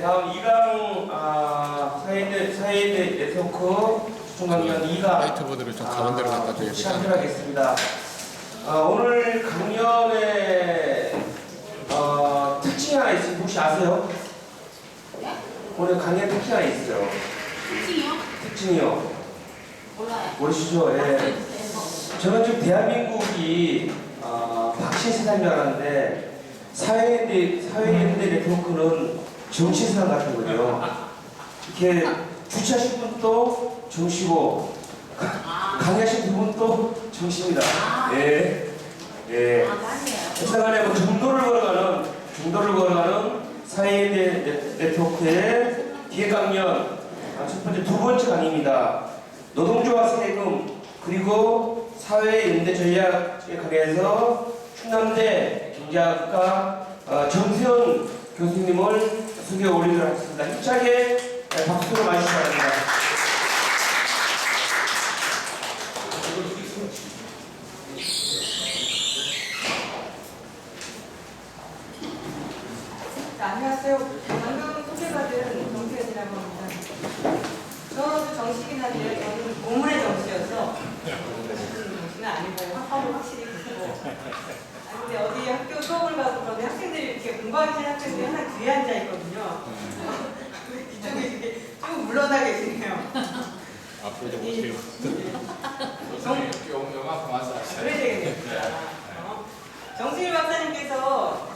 다음 2강 사회인의 네트워크 추천 강연 2강 화이트보드를 좀 가운데로 갖다 줘야 시작하도록 하겠습니다. 오늘 강연의 특징이 하나 있어요. 혹시 아세요? 네? 오늘 강연 특징이 하나 있어요. 특징이요? 특징이요. 몰라요. 모르시죠? 예. 저는 지금 대한민국이 박신 세상인 줄 알았는데 사회인의 네트워크는 정치 세상 같은 거죠. 이렇게 주최하신 분도 정치고 강의하신 두 분도 정치입니다. 예. 예. 맞네요. 세상안에 뭐 중도를 걸어가는 사회인의 네트워크의 기획 강연 첫 번째 두 번째 강의입니다. 노동조합 세금 그리고 사회 연대 전략에 관해서 충남대 경제학과 정세현 교수님을 소개해 올리도록 하겠습니다. 힘차게 박수로 맞으시기 바랍니다. 안녕하세요. 방금 소개받은 정세현이라고 합니다. 저도 정시긴 한데 저는 고문의 정시여서 정시는 아니고 학과도 확실히 붙고 근데 어디 학교 수업을 가도 그런데 학생들이 이렇게 공부하기 싫은 학생들이 하나 뒤에 앉아 있거든요. 이쪽에 이렇게 쭉 물러나 계시네요. 앞으로 좀 오세요. 영화 맞아. 그래야 되겠네요. 정신일 박사님께서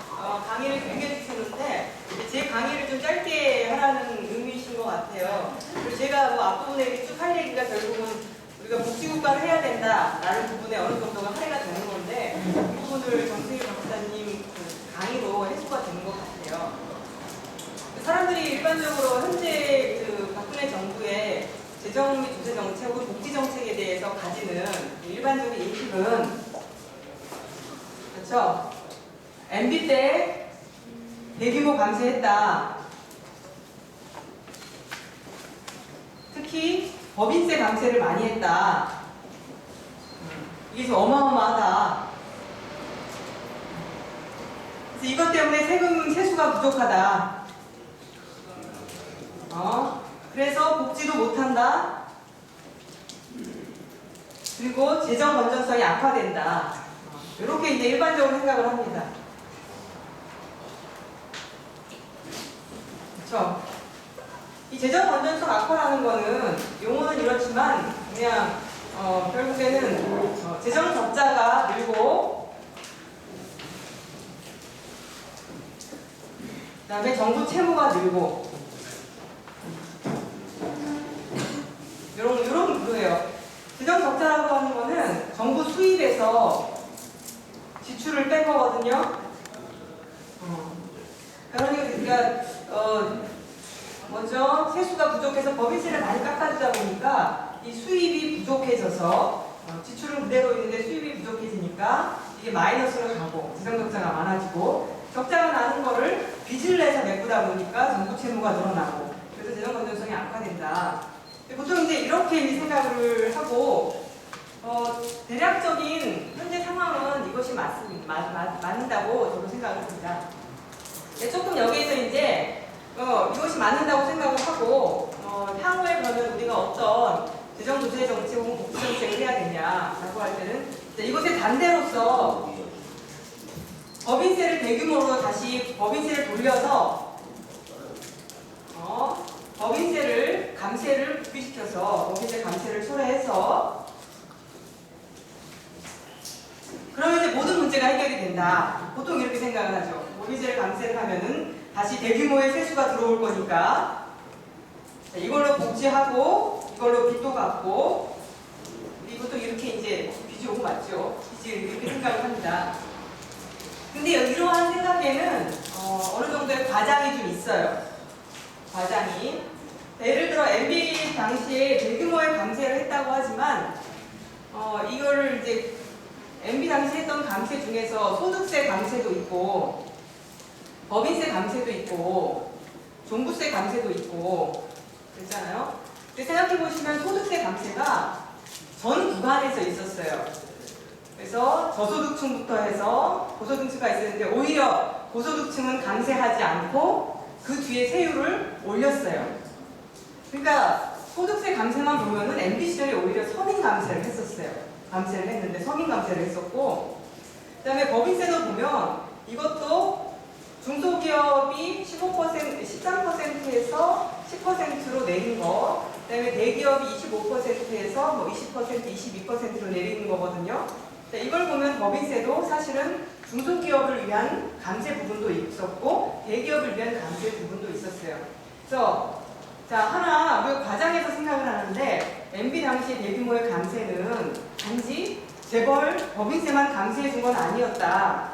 강의를 굉장히 주셨는데 제 강의를 좀 짧게 하라는 의미이신 것 같아요. 그리고 제가 뭐 앞부분에 이렇게 쭉 할 얘기가 결국은 우리가 복지국가를 해야 된다라는 부분에 어느 정도가 할애가 되는 건데 이 부분을 정승일 박사님 그 강의로 해소가 되는 것 같아요. 사람들이 일반적으로 현재 그 박근혜 정부의 재정 및 조세 정책 혹은 복지 정책에 대해서 가지는 일반적인 인식은 그렇죠. MB 때 대규모 감세했다. 특히 법인세 감세를 많이 했다. 이게 좀 어마어마하다. 그래서 이것 때문에 세수가 부족하다. 그래서 복지도 못한다. 그리고 재정 건전성이 악화된다. 이렇게 이제 일반적으로 생각을 합니다. 그렇죠? 이 재정 건전성 악화라는 거는 용어는 이렇지만 그냥 결국에는 재정 적자가 늘고 그다음에 정부 채무가 늘고 이런 구조예요. 재정 적자라고 하는 거는 정부 수입에서 지출을 뺀 거거든요. 그러니까 먼저 세수가 부족해서 법인세를 많이 깎아주다 보니까 이 수입이 부족해져서 지출은 그대로 있는데 수입이 부족해지니까 이게 마이너스로 가고 재정적자가 많아지고 적자가 나는 거를 빚을 내서 메꾸다 보니까 정부 채무가 늘어나고 그래서 재정 건전성이 악화된다. 보통 이제 이렇게 생각을 하고 대략적인 현재 상황은 이것이 맞는다고 저도 생각을 합니다. 조금 여기에서 이제 이것이 맞는다고 생각을 하고 향후에 그러면 우리가 어떤 재정조세 정책 혹은 복지 정책을 해야 되냐라고 할 때는 이것의 반대로서 법인세를 대규모로 다시 법인세를 돌려서 법인세를 감세를 부피시켜서 법인세 감세를 철회해서 그러면 이제 모든 문제가 해결이 된다. 보통 이렇게 생각을 하죠. 법인세를 감세를 하면은 다시 대규모의 세수가 들어올 거니까 이걸로 복지하고 이걸로 빚도 갚고 이것도 이렇게 이제 빚이 오고 맞죠. 빚이 이렇게 생각을 합니다. 근데 이러한 생각에는 어느 정도의 과장이 좀 있어요. 과장이 예를 들어 MB 당시에 대규모의 감세를 했다고 하지만 이거를 이제 MB 당시 했던 감세 중에서 소득세 감세도 있고 법인세 감세도 있고 종부세 감세도 있고 그렇잖아요. 근데 생각해보시면 소득세 감세가 전 구간에서 있었어요. 그래서 저소득층부터 해서 고소득층가 있었는데 오히려 고소득층은 감세하지 않고 그 뒤에 세율을 올렸어요. 그러니까 소득세 감세만 보면은 MB 시절에 오히려 서민 감세를 했었어요. 감세를 했는데 서민 감세를 했었고, 그다음에 법인세도 보면 이것도 중소기업이 13%에서 10%로 내린 거, 그다음에 대기업이 25%에서 뭐 20%, 22%로 내리는 거거든요. 이걸 보면 법인세도 사실은 중소기업을 위한 감세 부분도 있었고 대기업을 위한 감세 부분도 있었어요. 그래서 자, 하나 우리가 과장해서 생각을 하는데 MB 당시 대규모의 감세는 단지 재벌 법인세만 감세해 준 건 아니었다.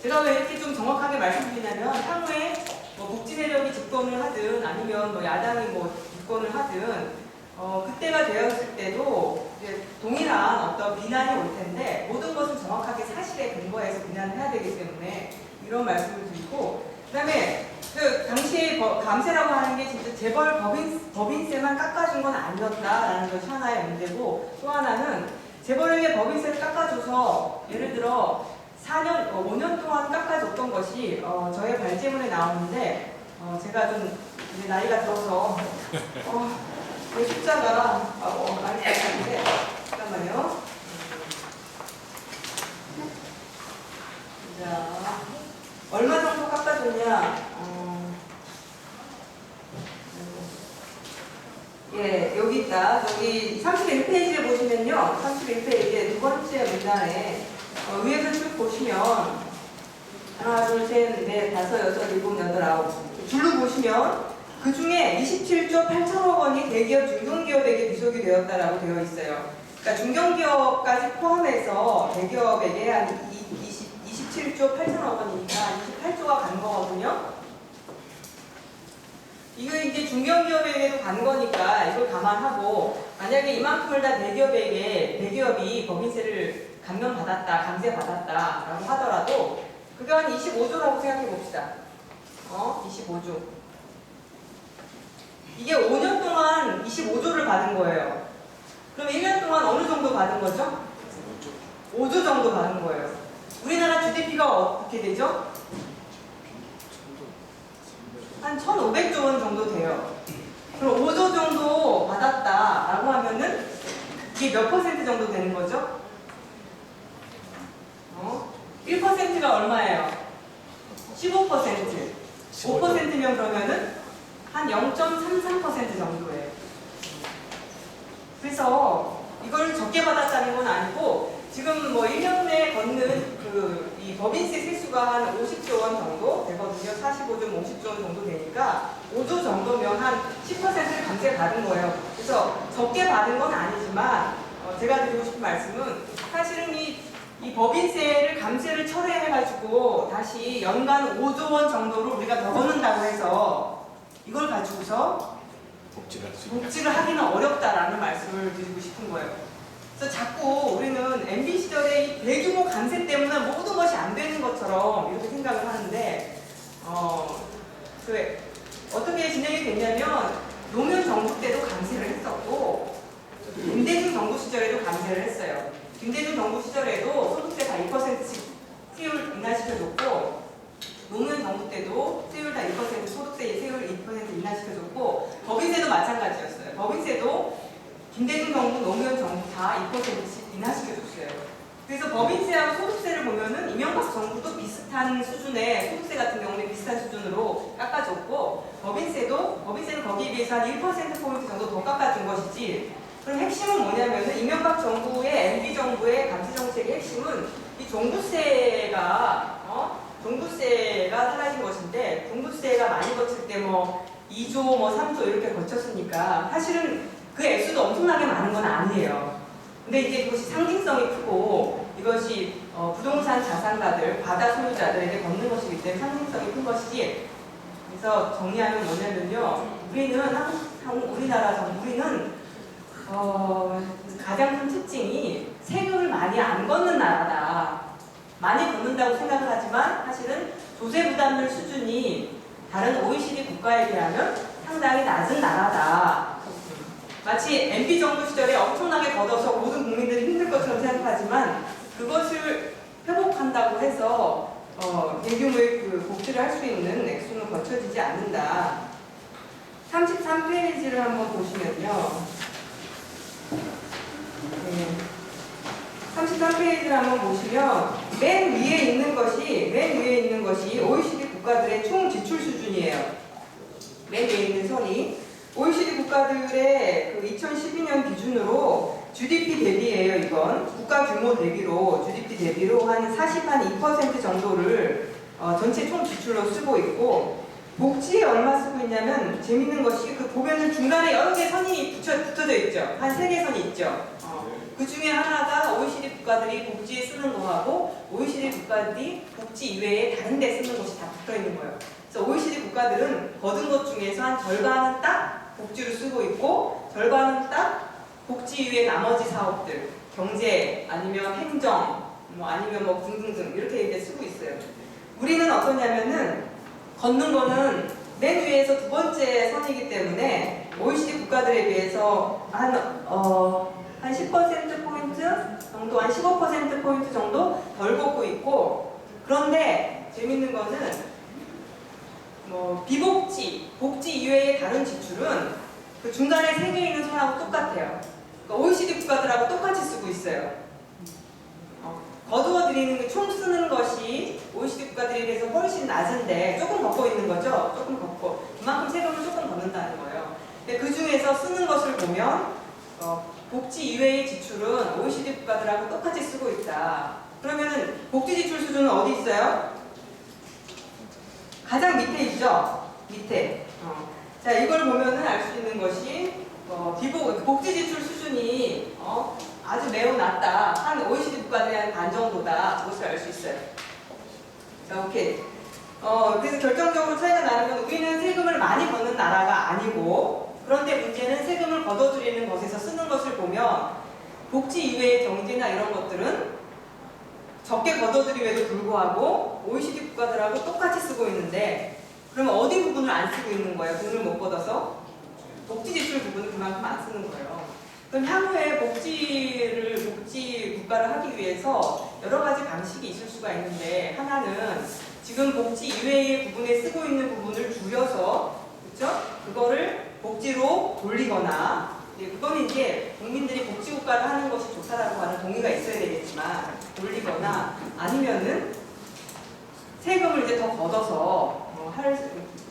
제가 왜 이렇게 좀 정확하게 말씀드리냐면 향후에 뭐 복지 세력이 집권을 하든 아니면 뭐 야당이 뭐 집권을 하든 그때가 되었을 때도 이제 동일한 어떤 비난이 올 텐데 모든 것은 정확하게 사실에 근거해서 비난을 해야 되기 때문에 이런 말씀을 드리고, 그다음에 그 당시에 감세라고 하는 게 진짜 재벌 법인세만 깎아준 건 아니었다라는 것이 하나의 문제고, 또 하나는 재벌에게 법인세를 깎아줘서 예를 들어 5년 동안 깎아줬던 것이 저의 발제문에 나오는데 제가 좀 이제 나이가 들어서 이 숫자가 많이 깎았는데 잠깐만요. 자, 얼마 정도 깎아줬냐? 예, 여기 있다. 여기 31페이지에 보시면요. 31페이지에 두 번째 문단에 위에서 쭉 보시면 하나, 둘, 셋, 넷, 다섯, 여섯, 일곱, 여덟, 아홉 줄로 보시면 그 중에 27조 8천억 원이 대기업, 중견기업에게 비속이 되었다라고 되어 있어요. 그러니까 중견기업까지 포함해서 대기업에게 한 27조 8천억 원이니까 28조가 간 거거든요. 이거 이제 중견기업에게도 간 거니까 이걸 감안하고, 만약에 이만큼을 다 대기업이 법인세를 감면받았다, 감세받았다라고 하더라도 그게 한 25조라고 생각해 봅시다. 25조. 이게 5년 동안 25조를 받은 거예요. 그럼 1년 동안 어느 정도 받은 거죠? 5조 정도 받은 거예요. 우리나라 GDP가 어떻게 되죠? 한 1,500조 원 정도 돼요. 그럼 5조 정도 받았다라고 하면은 이게 몇 퍼센트 정도 되는 거죠? 1%가 얼마예요? 15%. 5%면 그러면은 한 0.33% 정도예요. 그래서 이걸 적게 받았다는 건 아니고, 지금 뭐 1년 내에 걷는 이 법인세 세수가 한 50조 원 정도 되거든요. 45조, 50조 원 정도 되니까 5조 정도면 한 10%를 감세 받은 거예요. 그래서 적게 받은 건 아니지만 제가 드리고 싶은 말씀은 사실은 이 법인세를 감세를 철회해가지고 다시 연간 5조 원 정도를 우리가 더 걷는다고 해서 이걸 가지고서 복지를 하기는 어렵다라는 말씀을 드리고 싶은 거예요. 그래서 자꾸 우리는 MB 시절에 이 대규모 감세 때문에 모든 것이 안 되는 것처럼 이렇게 생각을 하는데 어떻게 진행이 됐냐면 노무현 정부 때도 감세를 했었고 김대중 정부 시절에도 감세를 했어요. 김대중 정부 시절에도 소득세 다 2%씩 세율 인하시켜줬고, 노무현 정부 때도 세율 다 2%, 소득세 세율 2% 인하시켜줬고, 법인세도 마찬가지였어요. 법인세도 김대중 정부, 노무현 정부 다 2%씩 인하시켜줬어요. 그래서 법인세하고 소득세를 보면은 이명박 정부도 비슷한 수준의, 소득세 같은 경우는 비슷한 수준으로 깎아줬고, 법인세는 거기에 비해서 한 1%포인트 정도 더 깎아준 것이지. 그럼 핵심은 뭐냐면은 이명박 정부의 MB 정부의 감세 정책의 핵심은 이 종부세가 사라진 것인데, 종부세가 많이 거칠 때 뭐 2조, 3조 이렇게 거쳤으니까 사실은 그 액수도 엄청나게 많은 건 아니에요. 근데 이제 이것이 상징성이 크고 이것이 부동산 자산가들, 바다 소유자들에게 걷는 것이기 때문에 상징성이 큰 것이지. 그래서 정리하면 뭐냐면요, 우리나라 정부는 가장 큰 특징이 세금을 많이 안 걷는 나라다. 많이 걷는다고 생각을 하지만 사실은 조세 부담률 수준이 다른 OECD 국가에 비하면 상당히 낮은 나라다. 마치 MB 정부 시절에 엄청나게 걷어서 모든 국민들이 힘들 것처럼 생각하지만 그것을 회복한다고 해서 대규모의 그 복지를 할 수 있는 액수는 거쳐지지 않는다. 33페이지를 한번 보시면요. 네. 33페이지를 한번 보시면 맨 위에 있는 것이 OECD 국가들의 총 지출 수준이에요. 맨 위에 있는 선이 OECD 국가들의 그 2012년 기준으로 GDP 대비예요. 이건 국가 규모 대비로 GDP 대비로 한 2% 정도를 전체 총 지출로 쓰고 있고, 복지에 얼마 쓰고 있냐면 재밌는 것이 그 보면은 중간에 여러 개 선이 붙어져 있죠. 한 3개 선이 있죠. 그 중에 하나가 OECD 국가들이 복지에 쓰는 거하고 OECD 국가들이 복지 이외에 다른 데 쓰는 것이 다 붙어 있는 거예요. 그래서 OECD 국가들은 거둔 것 중에서 한 절반은 딱 복지로 쓰고 있고, 절반은 딱 복지 이외의 나머지 사업들, 경제 아니면 행정 아니면 등등등 이렇게 이제 쓰고 있어요. 우리는 어떠냐면은 걷는 거는 맨 위에서 두 번째 선이기 때문에 OECD 국가들에 비해서 한 10%포인트 정도, 한 15%포인트 정도 덜 걷고 있고, 그런데 재밌는 거는 비복지, 복지 이외의 다른 지출은 그 중간에 3개 있는 선하고 똑같아요. 그러니까 OECD 국가들하고 똑같이 쓰고 있어요. 거두어 드리는 총 쓰는 것이 OECD 국가들에 비해서 훨씬 낮은데 조금 걷고 있는 거죠. 조금 걷고 그만큼 세금을 조금 걷는다는 거예요. 근데 그 중에서 쓰는 것을 보면 복지 이외의 지출은 OECD 국가들하고 똑같이 쓰고 있다. 그러면은 복지 지출 수준은 어디 있어요? 가장 밑에 있죠. 밑에. 자, 이걸 보면은 알 수 있는 것이 복지 지출 수준이 아주 매우 낮다. 한 OECD 국가들의 한 반 정도다. 그것을 알 수 있어요. 자, 오케이. 그래서 결정적으로 차이가 나는 건 우리는 세금을 많이 걷는 나라가 아니고, 그런데 문제는 세금을 걷어들이는 것에서 쓰는 것을 보면 복지 이외의 경제나 이런 것들은 적게 걷어들임에도 불구하고 OECD 국가들하고 똑같이 쓰고 있는데, 그러면 어디 부분을 안 쓰고 있는 거예요? 돈을 못 걷어서? 복지 지출 부분을 그만큼 안 쓰는 거예요. 그럼 향후에 복지 국가를 하기 위해서 여러 가지 방식이 있을 수가 있는데, 하나는 지금 복지 이외의 부분에 쓰고 있는 부분을 줄여서, 그렇죠? 그거를 복지로 돌리거나, 그거는 이제 국민들이 복지 국가를 하는 것이 좋다라고 하는 동의가 있어야 되겠지만 돌리거나, 아니면은 세금을 이제 더 걷어서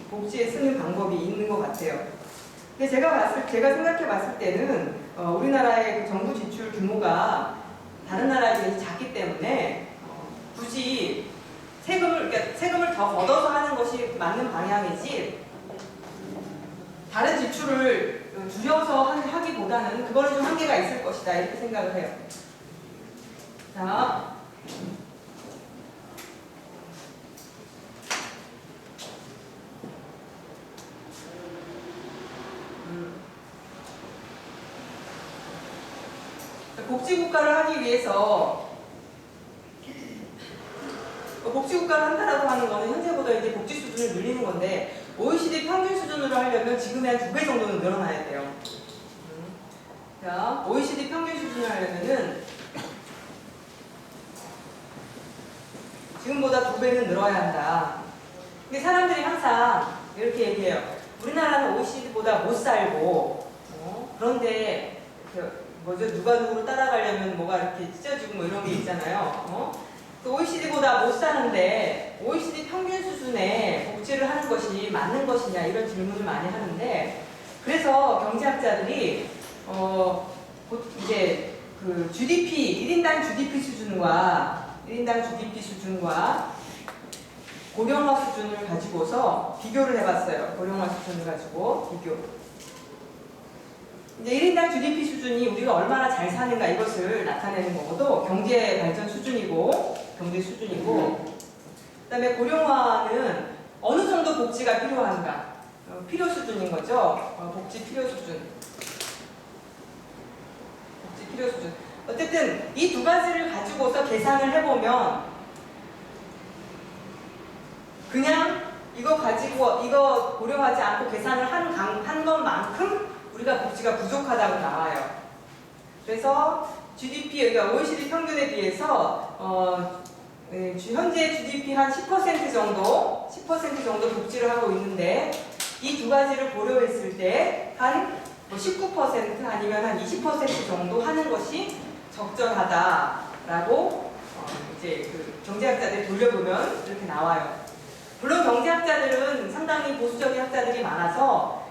복지에 쓰는 방법이 있는 것 같아요. 근데 제가 생각해 봤을 때는 우리나라의 그 정부 지출 규모가 다른 나라에 비해서 작기 때문에 굳이 세금을 더 걷어서 하는 것이 맞는 방향이지, 다른 지출을 줄여서 하기보다는 그거는 좀 한계가 있을 것이다, 이렇게 생각을 해요. 자, 복지국가를 하기 위해서, 복지국가를 한다라고 하는 거는 현재보다 이제 복지 수준을 늘리는 건데, OECD 평균 수준으로 하려면 지금의 한 2배 정도는 늘어나야 돼요. 자, OECD 평균 수준을 하려면은 지금보다 2배는 늘어야 한다. 근데 사람들이 항상 이렇게 얘기해요. 우리나라는 OECD보다 못 살고, 그런데 누가 누구를 따라가려면 뭐가 이렇게 찢어지고 뭐 이런 게 있잖아요. OECD보다 못 사는데 OECD 평균 수준의 복지를 하는 것이 맞는 것이냐, 이런 질문을 많이 하는데, 그래서 경제학자들이 이제 그 GDP 1인당 GDP 수준과 고령화 수준을 가지고서 비교를 해봤어요. 고령화 수준을 가지고 비교. 이제 1인당 GDP 수준이 우리가 얼마나 잘 사는가, 이것을 나타내는 거고도 경제 발전 수준이고, 그다음에 고령화는 어느 정도 복지가 필요한가, 필요 수준인 거죠. 복지 필요 수준. 어쨌든 이 두 가지를 가지고서 계산을 해보면, 그냥 이거 고려하지 않고 계산을 한 것만큼 우리가 복지가 부족하다고 나와요. 그래서 GDP, 그러니까 OECD 평균에 비해서 현재 GDP 한 10% 정도, 10% 정도 복지를 하고 있는데 이 두 가지를 고려했을 때 한 19% 아니면 한 20% 정도 하는 것이 적절하다라고 이제 그 경제학자들 돌려보면 이렇게 나와요. 물론 경제학자들은 상당히 보수적인 학자들이 많아서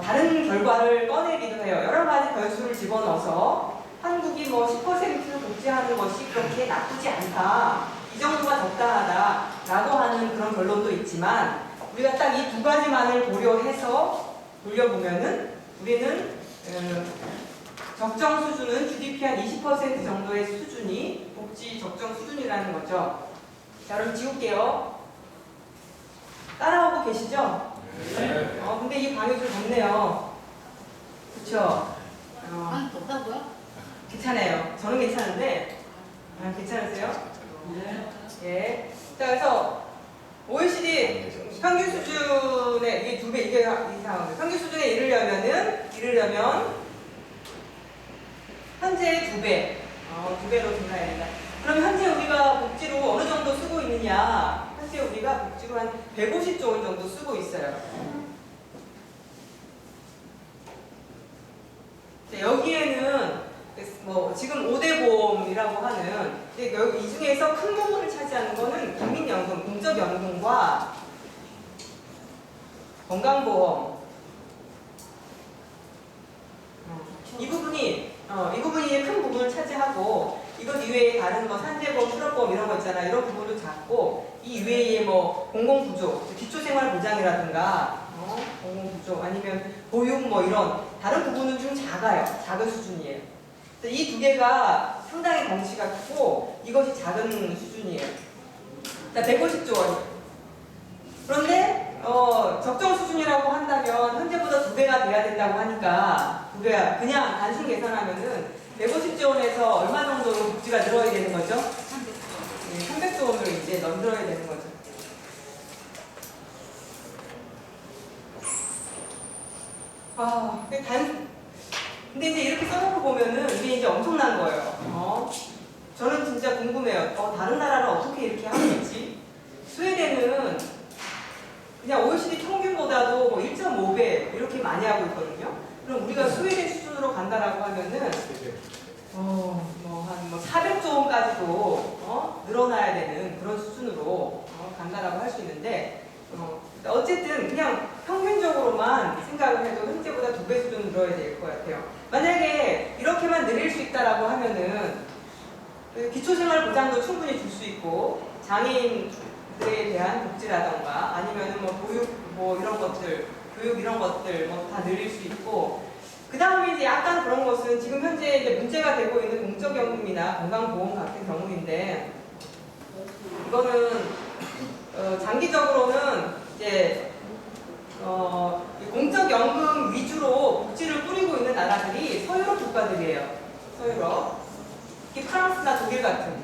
다른 결과를 꺼내기도 해요. 여러 가지 변수를 집어넣어서 한국이 뭐 10% 복지하는 것이 그렇게 나쁘지 않다, 이 정도가 적당하다라고 하는 그런 결론도 있지만 우리가 딱 이 두 가지만을 고려해서 돌려보면은 우리는 적정 수준은 GDP 한 20% 정도의 수준이 복지 적정 수준이라는 거죠. 자, 그럼 지울게요. 따라오고 계시죠? 근데 이 방이 좀 덥네요. 그쵸? 아니, 덥다고요? 괜찮아요. 저는 괜찮은데, 괜찮으세요? 예. 자, 그래서 OECD 평균 수준에 이게 2배, 이게 이상한데 평균 수준에 이르려면 현재의 2배, 2배로 증가해야 된다. 그럼 현재 우리가 복지로 어느 정도 쓰고 있느냐? 현재 우리가 복지로 한 150조 원 정도 쓰고 있어요. 여기에는 뭐 지금 5대 보험이라고 하는 이 중에서 큰 부분을 차지하는 거는 국민연금, 공적연금과 건강보험, 이 부분이 큰 부분을 차지하고 이것 이외에 다른 뭐 산재보험, 실업보험 이런 거 있잖아. 이런 부분도 작고 이 이외에 뭐 공공구조, 기초생활보장이라든가 공공구조 아니면 보육 뭐 이런 다른 부분은 좀 작아요. 작은 수준이에요. 이 두 개가 상당히 덩치가 크고 이것이 작은 수준이에요. 자, 150조 원. 그런데 적정 수준이라고 한다면 현재보다 2배가 돼야 된다고 하니까 2배야. 그냥 단순 계산하면은 150조 원에서 얼마 정도로 복지가 늘어야 되는 거죠? 300조 원으로 이제 늘어야 되는 거죠. 근데 이제 이렇게 써놓고 보면은 이게 이제 엄청난 거예요. 저는 진짜 궁금해요. 다른 나라는 어떻게 이렇게 하고 있지? 스웨덴은 그냥 OECD 평균보다도 뭐 1.5배 이렇게 많이 하고 있거든요. 그럼 우리가 스웨덴 수준으로 간다라고 하면은 한 400조 원까지도 늘어나야 되는 그런 수준으로 간다라고 할 수 있는데 어쨌든 그냥 평균적으로만 생각을 해도 현재보다 2배 수준 늘어야 될 것 같아요. 만약에 이렇게만 늘릴 수 있다라고 하면은 기초생활보장도 충분히 줄 수 있고 장애인들에 대한 복지라던가 아니면은 뭐 보육 뭐 이런 것들, 교육 이런 것들 뭐 다 늘릴 수 있고 그 다음에 이제 약간 그런 것은 지금 현재 이제 문제가 되고 있는 공적연금이나 건강보험 같은 경우인데 이거는 장기적으로는 이제 공적연금 위주로 복지를 꾸리고 있는 나라들이 서유럽 국가들이에요. 서유럽. 특히 프랑스나 독일 같은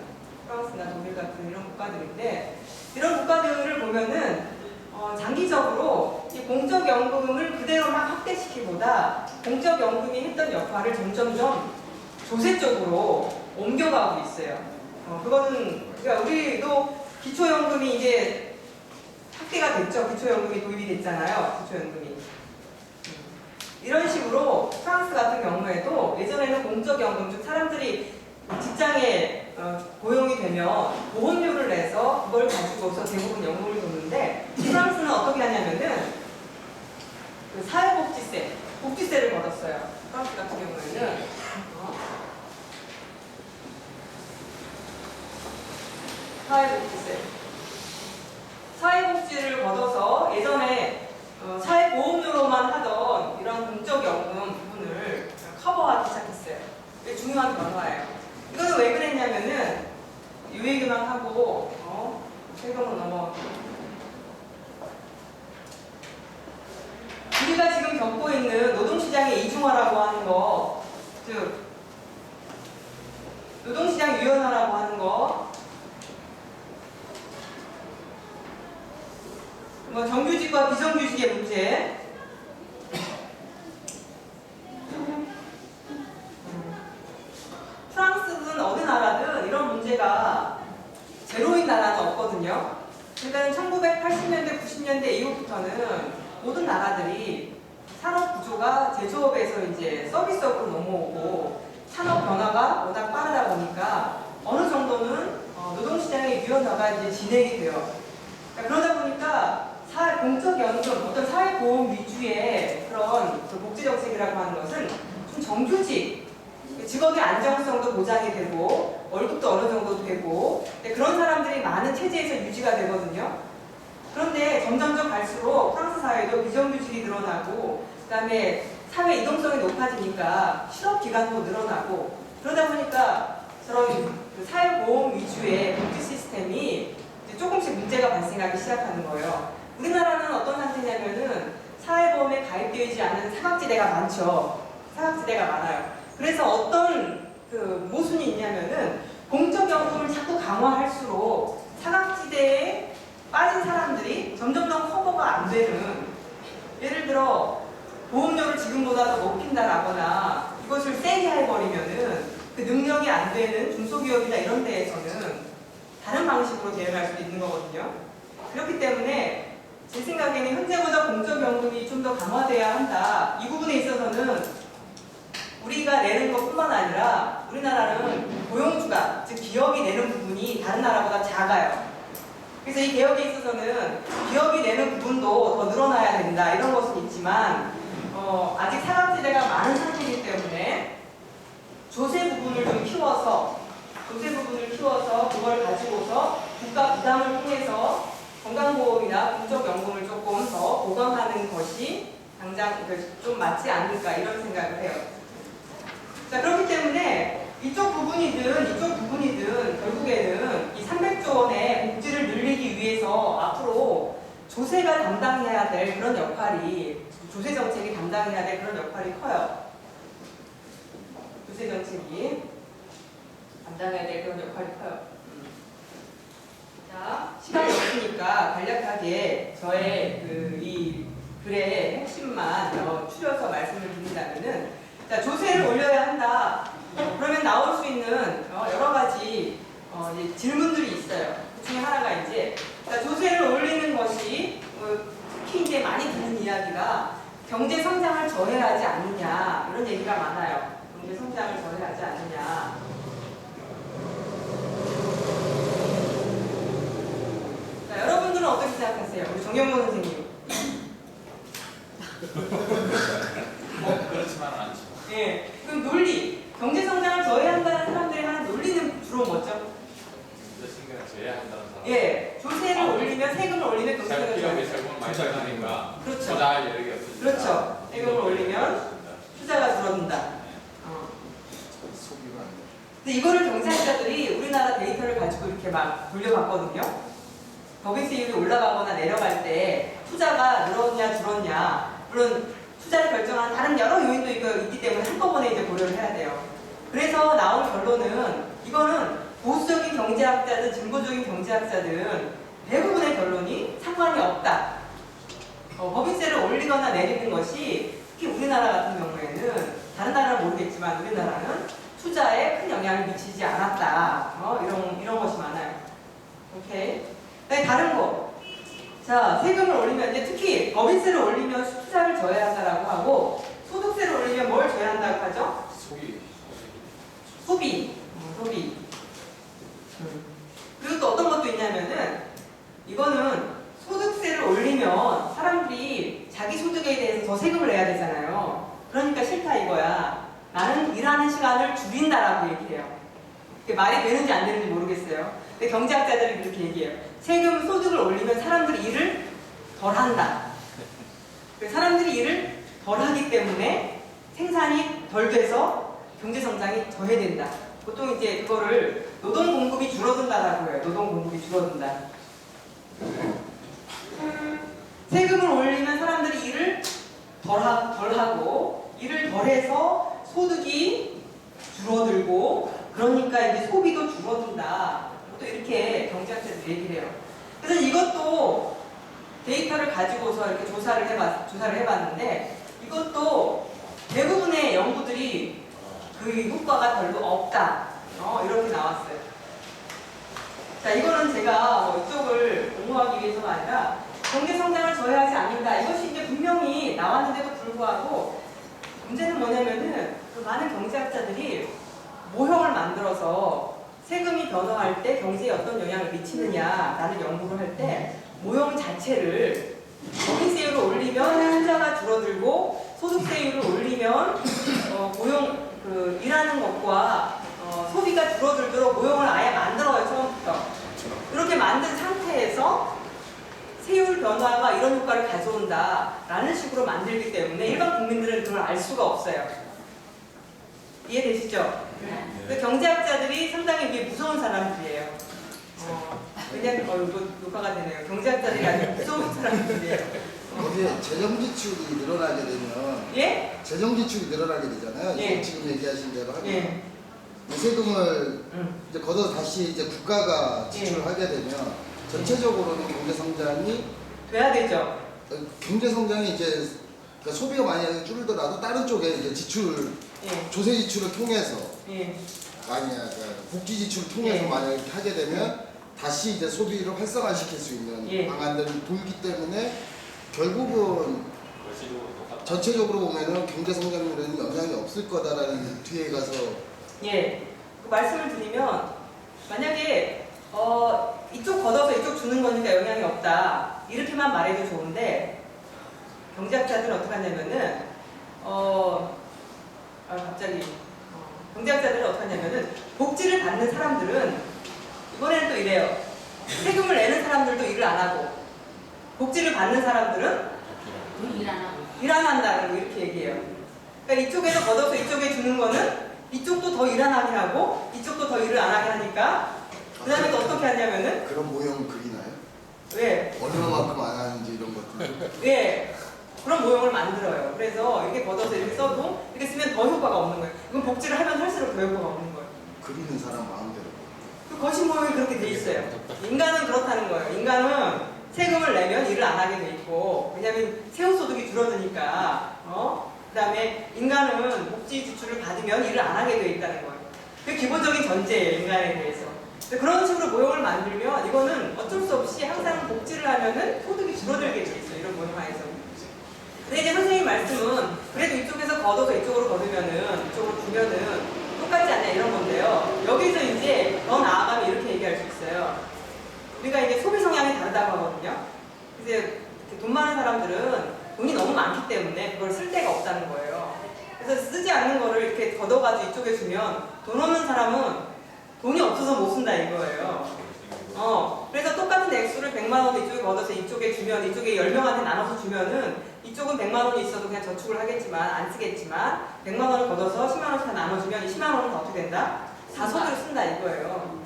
이런 국가들인데 이런 국가들을 보면은 장기적으로 이 공적연금을 그대로 막 확대시키기보다 공적연금이 했던 역할을 점점점 조세 쪽으로 옮겨가고 있어요. 그거는 그러니까 우리도 기초연금이 이제 확대가 됐죠. 기초연금이 도입이 됐잖아요. 기초연금이. 이런 식으로 프랑스 같은 경우에도 예전에는 공적연금, 즉 사람들이 직장에 고용이 되면 보험료를 내서 그걸 가지고서 대부분 연금을 줬는데 프랑스는 어떻게 하냐면은 그 복지세를 걷었어요. 프랑스 같은 경우에는 사회복지를 걷어서 예전에 사회보험료로만 하던 이런 공적연금 부분을 커버하기 시작했어요. 이게 중요한 변화예요. 이거는 왜 그랬냐면은 이 얘기만 하고 세금으로 넘어가고 우리가 지금 겪고 있는 노동시장의 이중화라고 하는 거, 즉 노동시장 유연화라고 하는 거, 뭐 정규직과 비정규직의 문제, 프랑스든 어느 나라든 이런 문제가 제로인 나라 사회에서 이제 서비스업으로 넘어오고 산업 변화가 워낙 빠르다 보니까 어느 정도는 노동시장의 유연화가 이제 진행이 돼요. 그러다 보니까 공적연금, 어떤 사회보험 위주의 그런 그 복지정책이라고 하는 것은 좀 정규직, 직업의 안정성도 보장이 되고 월급도 어느 정도 되고 그런 사람들이 많은 체제에서 유지가 되거든요. 그런데 점점점 갈수록 프랑스 사회도 비정규직이 늘어나고 그다음에 사회 이동성이 높아지니까 실업 기간도 늘어나고 그러다 보니까 저런 그 사회보험 위주의 복지 시스템이 이제 조금씩 문제가 발생하기 시작하는 거예요. 우리나라는 어떤 상태냐면은 사회보험에 가입되어 있지 않은 사각지대가 많죠. 사각지대가 많아요. 그래서 어떤 그 모순이 있냐면은 공적연금을 자꾸 강화할수록 사각지대에 빠진 사람들이 점점 더 커버가 안 되는, 예를 들어 보험료를 지금보다 더 높인다라거나 이것을 세게 해버리면은 그 능력이 안 되는 중소기업이나 이런 데에서는 다른 방식으로 대응할 수도 있는 거거든요. 그렇기 때문에 제 생각에는 현재보다 공적연금이 좀 더 강화돼야 한다. 이 부분에 있어서는 우리가 내는 것뿐만 아니라 우리나라는 고용주가, 즉 기업이 내는 부분이 다른 나라보다 작아요. 그래서 이 개혁에 있어서는 기업이 내는 부분도 더 늘어나야 된다 이런 것은 있지만 아직 사각지대가 많은 상태이기 때문에 조세 부분을 키워서 그걸 가지고서 국가 부담을 통해서 건강보험이나 공적연금을 조금 더 보강하는 것이 당장 좀 맞지 않을까 이런 생각을 해요. 자, 그렇기 때문에 이쪽 부분이든 결국에는 이 300조 원의 복지를 늘리기 위해서 앞으로 조세가 담당해야 될 그런 역할이, 조세 정책이 담당해야 될 그런 역할이 커요. 조세 정책이 담당해야 될 그런 역할이 커요. 자, 시간이 없으니까 간략하게 저의 이 글의 핵심만 추려서 말씀을 드린다면은, 자, 조세를 올려야 한다. 그러면 나올 수 있는 여러 가지 이제 질문들이 있어요. 그 중에 하나가 이제, 자, 조세를 올리는 것이 특히 이제 많이 듣는 이야기가 경제 성장을 저해하지 않느냐 이런 얘기가 많아요. 경제 성장을 저해하지 않느냐. 자, 여러분들은 어떻게 생각하세요? 우리 정영모 선생님. 그렇지만 않죠. 예, 그럼 논리, 경제 성장을 저해한다는 사람들이 하는 논리는 주로 뭐죠? 신경 져야 한다는 사람. 예, 조세를 올리면, 세금을 올리면 경제 성장을 기업이 세금을 많이 받으니까 그렇죠. 투자할 여력이 없으니까. 그렇죠. 세금을 올리면 투자가 줄어든다. 근데 이거를 경제학자들이 우리나라 데이터를 가지고 이렇게 막 돌려봤거든요. 법인세율이 올라가거나 내려갈 때 투자가 늘었냐 줄었냐, 물론 투자를 결정하는 다른 여러 요인도 있기 때문에 한꺼번에 이제 고려를 해야 돼요. 그래서 나온 결론은, 이거는 보수적인 경제학자든 진보적인 경제학자든 대부분의 결론이 상관이 없다. 법인세를 올리거나 내리는 것이 특히 우리나라 같은 경우에는, 다른 나라는 모르겠지만 우리나라는 투자에 큰 영향을 미치지 않았다. 이런 것이 많아요. 오케이. 네, 다른 거. 자, 세금을 올리면, 이제 특히 법인세를 올리면 투자를 저해한다라고 하고, 소득세를 올리면 뭘 저해한다고 하죠? 소비. 그리고 또 어떤 것도 있냐면은, 이거는 소득세를 올리면 사람들이 자기 소득에 대해서 더 세금을 내야 되잖아요. 그러니까 싫다 이거야. 나는 일하는 시간을 줄인다라고 얘기해요. 그게 말이 되는지 안 되는지 모르겠어요. 근데 경제학자들이 그렇게 얘기해요. 세금, 소득을 올리면 사람들이 일을 덜 한다. 사람들이 일을 덜 하기 때문에 생산이 덜 돼서 경제 성장이 저해된다. 보통 이제 그거를 노동 공급이 줄어든다라고 해요. 노동 공급이 줄어든다. 세금을 올리면 사람들이 일을 덜 하고, 일을 덜 해서 소득이 줄어들고, 그러니까 이제 소비도 줄어든다. 또 이렇게 경제학자들이 얘기를 해요. 그래서 이것도 데이터를 가지고서 이렇게 조사를 해봤는데, 이것도 대부분의 연구들이 그 효과가 별로 없다. 이렇게 나왔어요. 자, 이거는 제가 이쪽을 옹호하기 위해서가 아니라 경제 성장을 저해하지 않는다. 이것이 이제 분명히 나왔는데도 불구하고 문제는 뭐냐면은 그 많은 경제학자들이 모형을 만들어서 세금이 변화할 때 경제에 어떤 영향을 미치느냐라는 연구를 할 때 모형 자체를 법인세율을 올리면 투자가 줄어들고 소득세율을 올리면 모형 그 일하는 것과 소비가 줄어들도록 모형을 아예 만들어요 처음부터. 그렇게 만든 상태에서 세율 변화가 이런 효과를 가져온다라는 식으로 만들기 때문에 일반 국민들은 그걸 알 수가 없어요. 이해되시죠? 그 경제학자들이 상당히 이게 무서운 사람들이에요. 그냥 이거 녹화가 되네요. 경제학자들이 아주 무서운 사람들이에요. 거기에 재정 지출이 늘어나게 되면 예? 재정 지출이 늘어나게 되잖아요. 예. 지금 얘기하신 대로 하면 예. 이 세금을 이제 걷어서 다시 이제 국가가 지출하게 되면 전체적으로는 경제 성장이 돼야 되죠. 경제 성장이 이제 그러니까 소비가 만약에 줄더라도 다른 쪽에 이제 지출 예. 조세 지출을 통해서 예. 그러니까 복지 지출을 통해서 예. 만약에 하게 되면 다시 이제 소비를 활성화시킬 수 있는 예. 방안들이 돌기 때문에 결국은 거시도 똑같다. 전체적으로 보면은 경제 성장률에는 영향이 없을 거다라는 뒤에 가서 예. 그 말씀을 드리면 만약에 이쪽 걷어서 이쪽 주는 거니까 영향이 없다 이렇게만 말해도 좋은데 경제학자들은 어떻게 하냐면은 경제학자들은 어떻게 하냐면은 복지를 받는 사람들은 이번에는 또 이래요. 세금을 내는 사람들도 일을 안 하고 복지를 받는 사람들은 일 안 하고. 일 안 한다는 거 이렇게 얘기해요. 그러니까 이쪽에서 걷어서 이쪽에 주는 거는 이쪽도 더 일 안 하게 하고 이쪽도 더 일을 안 하게 하니까 그 다음에 또 어떻게 하냐면은 그런 모형 그리나요? 왜? 얼마만큼 안 하는지 이런 것들. 예. 그런 모형을 만들어요. 그래서 이렇게 걷어서 이렇게 써도 이렇게 쓰면 더 효과가 없는 거예요. 이건 복지를 하면 할수록 더 효과가 없는 거예요. 그리는 사람 마음대로. 그 거신 모형이 그렇게 돼 있어요. 인간은 그렇다는 거예요. 인간은 세금을 내면 일을 안 하게 돼 있고 왜냐하면 세후소득이 줄어드니까 그 다음에 인간은 복지 지출을 받으면 일을 안 하게 돼 있다는 거예요. 그게 기본적인 전제예요. 인간에 대해서. 그런 식으로 모형을 만들면 이거는 어쩔 수 없이 항상 복지를 하면은 소득이 줄어들게 돼 있어요. 이런 모형 하에서. 근데 이제 선생님 말씀은 그래도 이쪽에서 걷어서 이쪽으로 걷으면은 이쪽으로 주면은 똑같지 않냐 이런 건데요. 여기서 이제 더 나아가면 이렇게 얘기할 수 있어요. 우리가 이제 소비 성향이 다르다고 하거든요. 이제 돈 많은 사람들은 돈이 너무 많기 때문에 그걸 쓸 데가 없다는 거예요. 그래서 쓰지 않는 거를 이렇게 걷어가지고 이쪽에 주면 돈 없는 사람은 돈이 없어서 못 쓴다 이거예요. 그래서 똑같은 액수를 100만 원 이쪽에 걷어서 이쪽에 주면 이쪽에 10명한테 나눠서 주면은 이쪽은 100만 원이 있어도 그냥 저축을 하겠지만 안 쓰겠지만 100만 원을 걷어서 10만 원씩 다 나눠주면 이 10만 원은 어떻게 된다? 다 소득을 쓴다 이거예요.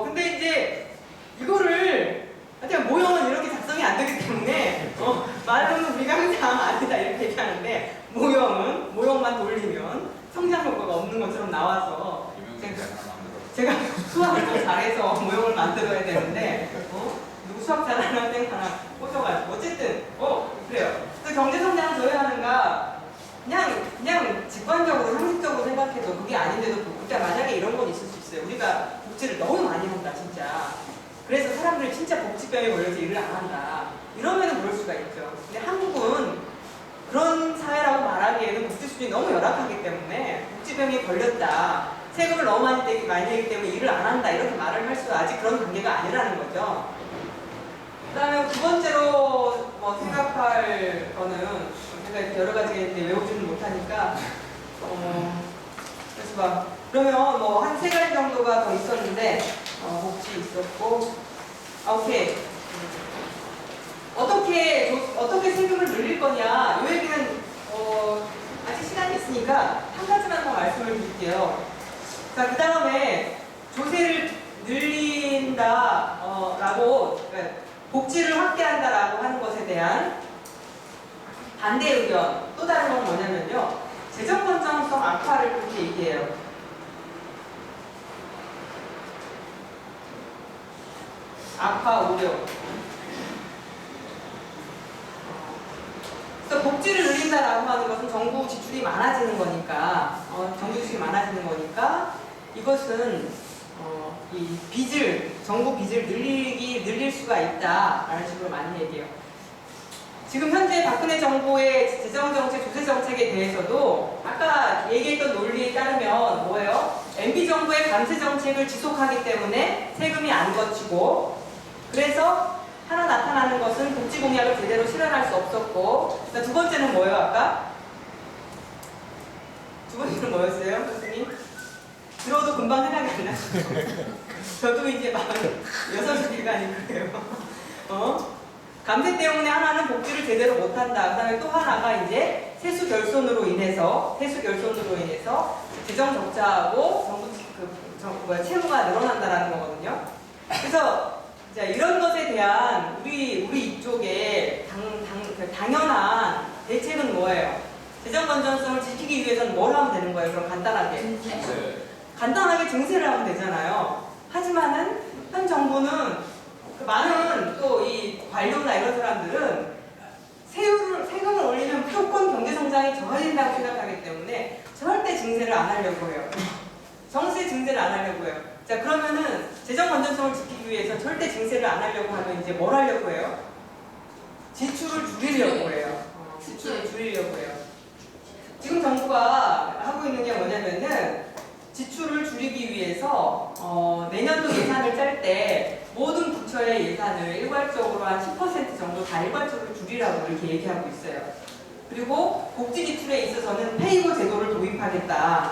근데 이제 이거를 하여튼 모형은 이렇게 작성이 안 되기 때문에 말로는 우리가 항상 아니다 이렇게 얘기하는데 모형만 돌리면 성장 효과가 없는 것처럼 나와서 제가 수학을 더 잘해서 모형을 만들어야 되는데 누구 수학 잘하는 학생 하나 꽂혀가지고 어쨌든 그래요. 그래서 경제 성장을 조회하는가 그냥 직관적으로 상식적으로 생각해도 그게 아닌데도 그러니까 만약에 이런 건 있을 수 있어요. 우리가 복지를 너무 많이 한다 진짜. 그래서 사람들이 진짜 복지병에 걸려서 일을 안 한다. 이러면은 그럴 수가 있죠. 근데 한국은 그런 사회라고 말하기에는 복지 수준이 너무 열악하기 때문에 복지병에 걸렸다. 세금을 너무 많이 내기 때문에 일을 안 한다. 이렇게 말을 할 수도 아직 그런 단계가 아니라는 거죠. 그 다음에 두 번째로 생각할 거는 제가 여러 가지 외우지는 못하니까 그래서 그러면 한 3가지 정도가 더 있었는데 복지 있었고 오케이. 어떻게 세금을 늘릴 거냐 이 얘기는 아직 시간이 있으니까 한 가지만 더 말씀을 드릴게요. 자, 그 다음에 조세를 늘린다 라고 복지를 확대한다라고 하는 것에 대한 반대 의견 또 다른 건 뭐냐면요. 재정 건전성 악화를 그렇게 얘기해요. 악화 우려. 그래서 복지를 늘린다라고 하는 것은 정부 지출이 많아지는 거니까, 이것은 이 정부 빚을 늘릴 수가 있다라는 식으로 많이 얘기해요. 지금 현재 박근혜 정부의 재정정책, 조세 강제 정책에 대해서도 아까 얘기했던 논리에 따르면 뭐예요? MB 정부의 강제 정책을 지속하기 때문에 세금이 안 거치고, 그래서 하나 나타나는 것은 복지 공약을 제대로 실현할 수 없었고, 두 번째는 뭐예요? 아까 두 번째는 뭐였어요, 교수님? 들어도 금방 생각이 안 나죠. 저도 이제 46개가 아니고요. 감세 때문에 하나는 복지를 제대로 못한다. 그 다음에 또 하나가 이제 세수 결손으로 인해서 재정 적자하고 채무가 늘어난다라는 거거든요. 그래서 자, 이런 것에 대한 우리 이쪽에 당연한 대책은 뭐예요? 재정 건전성을 지키기 위해서는 뭘 하면 되는 거예요? 그럼 간단하게. 간단하게 증세를 하면 되잖아요. 하지만은 현 정부는 많은 또 이 관료나 이런 사람들은 세금을 올리면 무조건 경제 성장이 저하된다고 생각하기 때문에 절대 증세를 안 하려고 해요. 정세 증세를 안 하려고 해요. 자, 그러면은 재정 건전성을 지키기 위해서 절대 증세를 안 하려고 하면 이제 뭘 하려고 해요? 지출을 줄이려고 해요. 지출을 줄이려고 해요. 지금 정부가 하고 있는 게 뭐냐면은 지출을 줄이기 위해서 내년도 예산을 짤 때 모든 부처의 예산을 일괄적으로 한 10% 정도 다 일괄적으로 줄이라고 이렇게 얘기하고 있어요. 그리고 복지 지출에 있어서는 페이고 제도를 도입하겠다.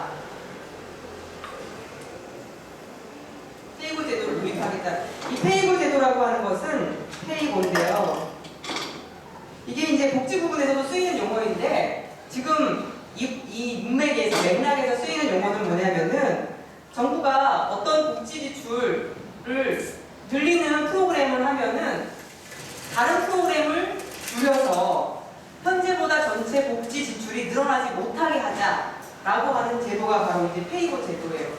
페이고 제도를 도입하겠다. 이 페이고 제도라고 하는 것은 페이고인데요. 이게 이제 복지 부분에서도 쓰이는 용어인데 지금 이 문맥에서 맥락에서 쓰이는 용어는 뭐냐면은 정부가 어떤 복지 지출을 늘리는 프로그램을 하면은 다른 프로그램을 줄여서 현재보다 전체 복지 지출이 늘어나지 못하게 하자라고 하는 제도가 바로 이제 페이고 제도예요.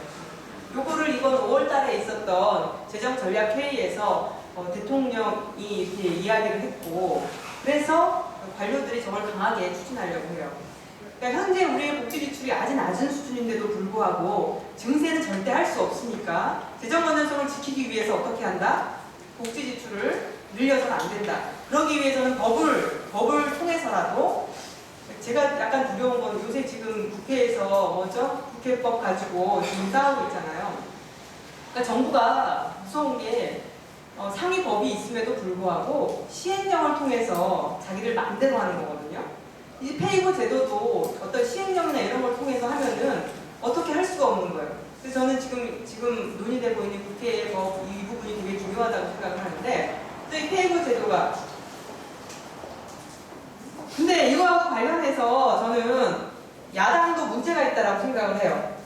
요거를 이번 5월달에 있었던 재정전략회의에서 대통령이 이렇게 이야기를 했고, 그래서 관료들이 정말 강하게 추진하려고 해요. 그러니까 현재 우리의 복지 지출이 아주 낮은 수준인데도 불구하고 증세는 절대 할 수 없으니까 재정 건전성을 지키기 위해서 어떻게 한다? 복지 지출을 늘려서는 안 된다. 그러기 위해서는 법을 통해서라도, 제가 약간 두려운 건 요새 지금 국회에서 국회법 가지고 지금 싸우고 있잖아요. 그러니까 정부가 무서운 게 상위 법이 있음에도 불구하고 시행령을 통해서 자기를 마음대로 하는 거거든요. 이 페이고 제도도 어떤 시행령이나 이런 걸 통해서 하면은 어떻게 할 수가 없는 거예요. 그래서 저는 지금 논의되고 있는 국회의 법 이 부분이 되게 중요하다고 생각을 하는데, 또 이 페이고 제도가, 근데 이거하고 관련해서 저는 야당도 문제가 있다고 생각을 해요.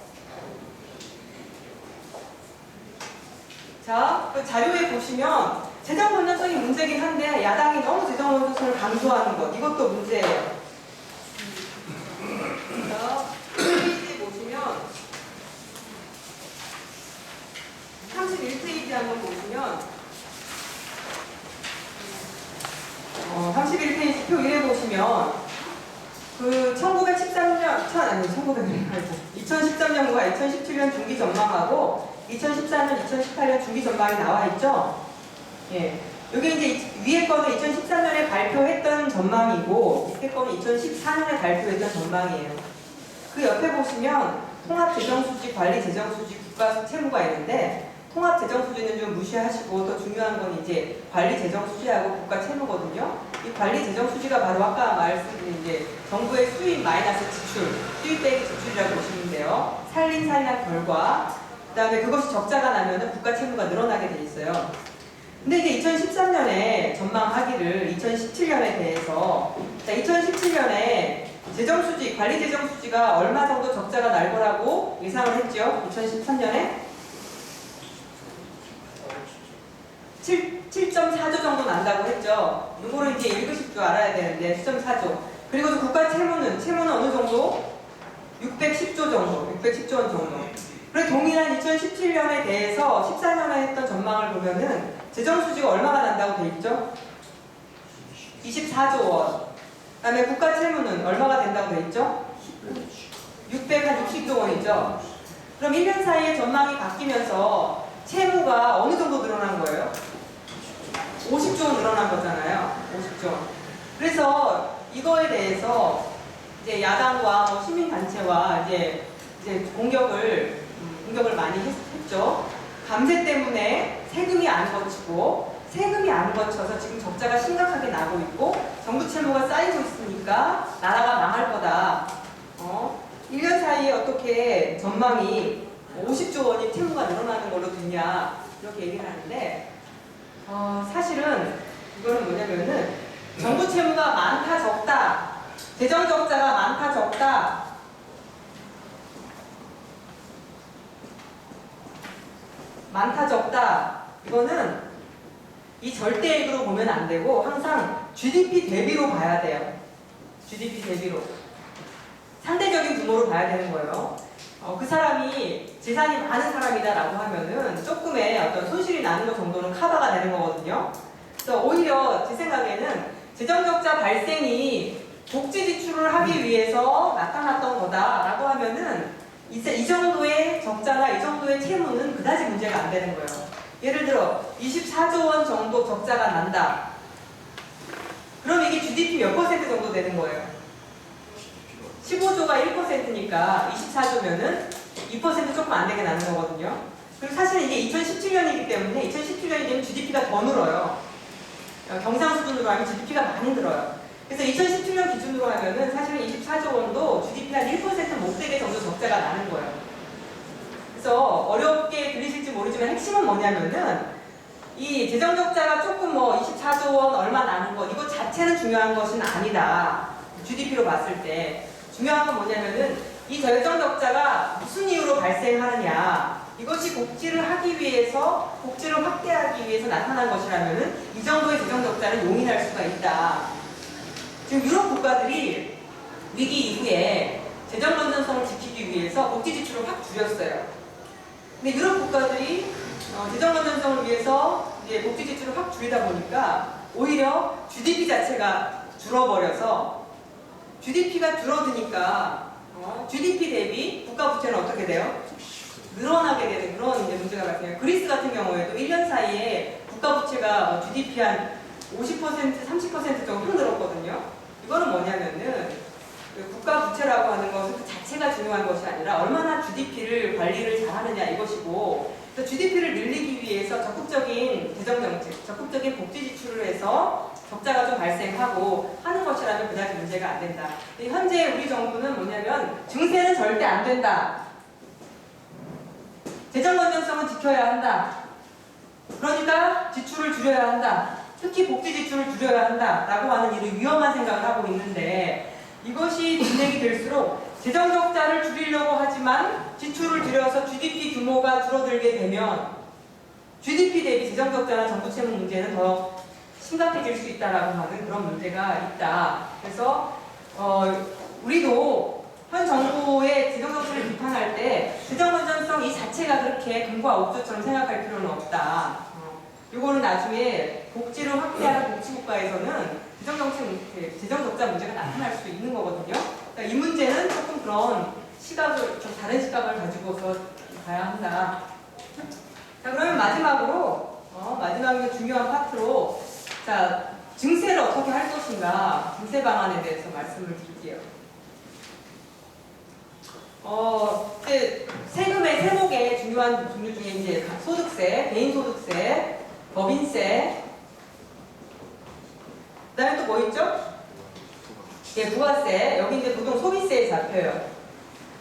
자, 그 자료에 보시면 재정 건전성이 문제긴 한데 야당이 너무 재정 건전성을 강조하는 것, 이것도 문제예요. 페이지 보시면 31페이지 한번 보시면 31페이지 표 1에 보시면 그 2013년과 2017년 중기 전망하고 2014년, 2018년 중기 전망이 나와 있죠. 예. 여기 이제 위에 거는 2013년에 발표했던 전망이고 밑에 거는 2014년에 발표했던 전망이에요. 그 옆에 보시면 통합재정수지, 관리재정수지, 국가채무가 있는데 통합재정수지는 좀 무시하시고 더 중요한 건 이제 관리재정수지하고 국가채무거든요. 이 관리재정수지가 바로 아까 말씀드린 이제 정부의 수입 마이너스 지출, 수입 빼기 지출이라고 보시면 돼요. 살림한 결과, 그 다음에 그것이 적자가 나면은 국가채무가 늘어나게 돼 있어요. 근데 이게 2013년에 전망하기를 2017년에 대해서, 자, 2017년에 재정수지, 관리재정수지가 얼마 정도 적자가 날 거라고 예상을 했죠. 2013년에 7.4조 정도 난다고 했죠. 이거를 이제 읽으실 줄 알아야 되는데 7.4조. 그리고 국가채무는 어느 정도? 610조 정도, 610조 원 정도. 그리고 동일한 2017년에 대해서 14년에 했던 전망을 보면은 재정수지가 얼마가 난다고 돼 있죠? 24조 원. 그 다음에 국가채무는 얼마가 된다고 돼 있죠? 660조 원이죠. 그럼 1년 사이에 전망이 바뀌면서 채무가 어느 정도 늘어난 거예요? 50조 원 늘어난 거잖아요. 50조 원. 그래서 이거에 대해서 이제 재화가 이제 공격을 많이 했죠. 감세 때문에 세금이 안 거치고 세금이 안 거쳐서 지금 적자가 심각하게 나고 있고 정부 채무가 쌓이고 있으니까 나라가 망할 거다. 1년 사이에 어떻게 전망이 50조 원이 채무가 늘어나는 걸로 되냐 이렇게 얘기를 하는데 사실은 이거는 뭐냐면은 정부 채무가 많다 적다 재정 적자가 많다 적다 많다 적다 이거는 이 절대액으로 보면 안 되고 항상 GDP 대비로 봐야 돼요. GDP 대비로 상대적인 규모로 봐야 되는 거예요. 그 사람이 재산이 많은 사람이다라고 하면은 조금의 어떤 손실이 나는 것 정도는 커버가 되는 거거든요. 그래서 오히려 제 생각에는 재정적자 발생이 복지 지출을 하기 위해서 나타났던 거다라고 하면은 이 정도의 적자나 이 정도의 채무는 그다지 문제가 안 되는 거예요. 예를 들어 24조 원 정도 적자가 난다. 그럼 이게 GDP 몇 퍼센트 정도 되는 거예요? 15조가 1%니까 24조면은 2% 조금 안 되게 나는 거거든요. 그리고 사실은 이게 2017년이기 때문에 2017년이 되면 GDP가 더 늘어요. 경상 수준으로 하면 GDP가 많이 늘어요. 그래서 2017년 기준으로 하면은 사실은 24조 원도 GDP 한 1% 못 되게 정도 적자가 나는 거예요. 그래서 어렵게 들리실지 모르지만 핵심은 뭐냐면은 이 재정 적자가 조금 24조 원 얼마 나는 것 이거 자체는 중요한 것은 아니다. GDP로 봤을 때 중요한 건 뭐냐면은 이 재정 적자가 무슨 이유로 발생하느냐 이것이 복지를 하기 위해서 복지를 확대하기 위해서 나타난 것이라면은 이 정도의 재정 적자는 용인할 수가 있다. 지금 유럽 국가들이 위기 이후에 재정 건전성을 지키기 위해서 복지 지출을 확 줄였어요. 근데 유럽 국가들이 재정 건전성을 위해서 이제 복지 지출을 확 줄이다 보니까 오히려 GDP 자체가 줄어버려서 GDP가 줄어드니까 GDP 대비 국가 부채는 어떻게 돼요? 늘어나게 되는 그런 이제 문제가 발생해요. 그리스 같은 경우에도 1년 사이에 국가 부채가 GDP 한 50%, 30% 정도 늘었거든요. 이거는 뭐냐면은 국가 부채라고 하는 것은 그 자체가 중요한 것이 아니라 얼마나 GDP를 관리를 잘하느냐 이것이고 GDP를 늘리기 위해서 적극적인 재정정책, 적극적인 복지 지출을 해서 적자가 좀 발생하고 하는 것이라면 그다지 문제가 안 된다. 현재 우리 정부는 뭐냐면 증세는 절대 안 된다. 재정 건전성은 지켜야 한다. 그러니까 지출을 줄여야 한다. 특히 복지 지출을 줄여야 한다라고 하는 이런 위험한 생각을 하고 있는데 이것이 진행이 될수록 재정 적자를 줄이려고 하지만 지출을 줄여서 GDP 규모가 줄어들게 되면 GDP 대비 재정 적자나 정부 채무 문제는 더 심각해질 수 있다라고 하는 그런 문제가 있다. 그래서 우리도 현 정부의 재정 정책을 비판할 때 재정 건전성 이 자체가 그렇게 금과 옥조처럼 생각할 필요는 없다. 이거는 나중에 복지를 확대하는 복지국가에서는 재정 적자 문제가 나타날 수 있는 거거든요. 그러니까 이 문제는 조금 그런 시각을, 좀 다른 시각을 가지고서 가야 한다. 자, 그러면 마지막으로, 마지막에 중요한 파트로, 자, 증세를 어떻게 할 것인가, 증세 방안에 대해서 말씀을 드릴게요. 이제 세금의 세목의 중요한 종류 중에 이제 소득세, 개인소득세, 법인세, 그 다음에 또 뭐 있죠? 예, 부가세. 여기 이제 보통 소비세에 잡혀요.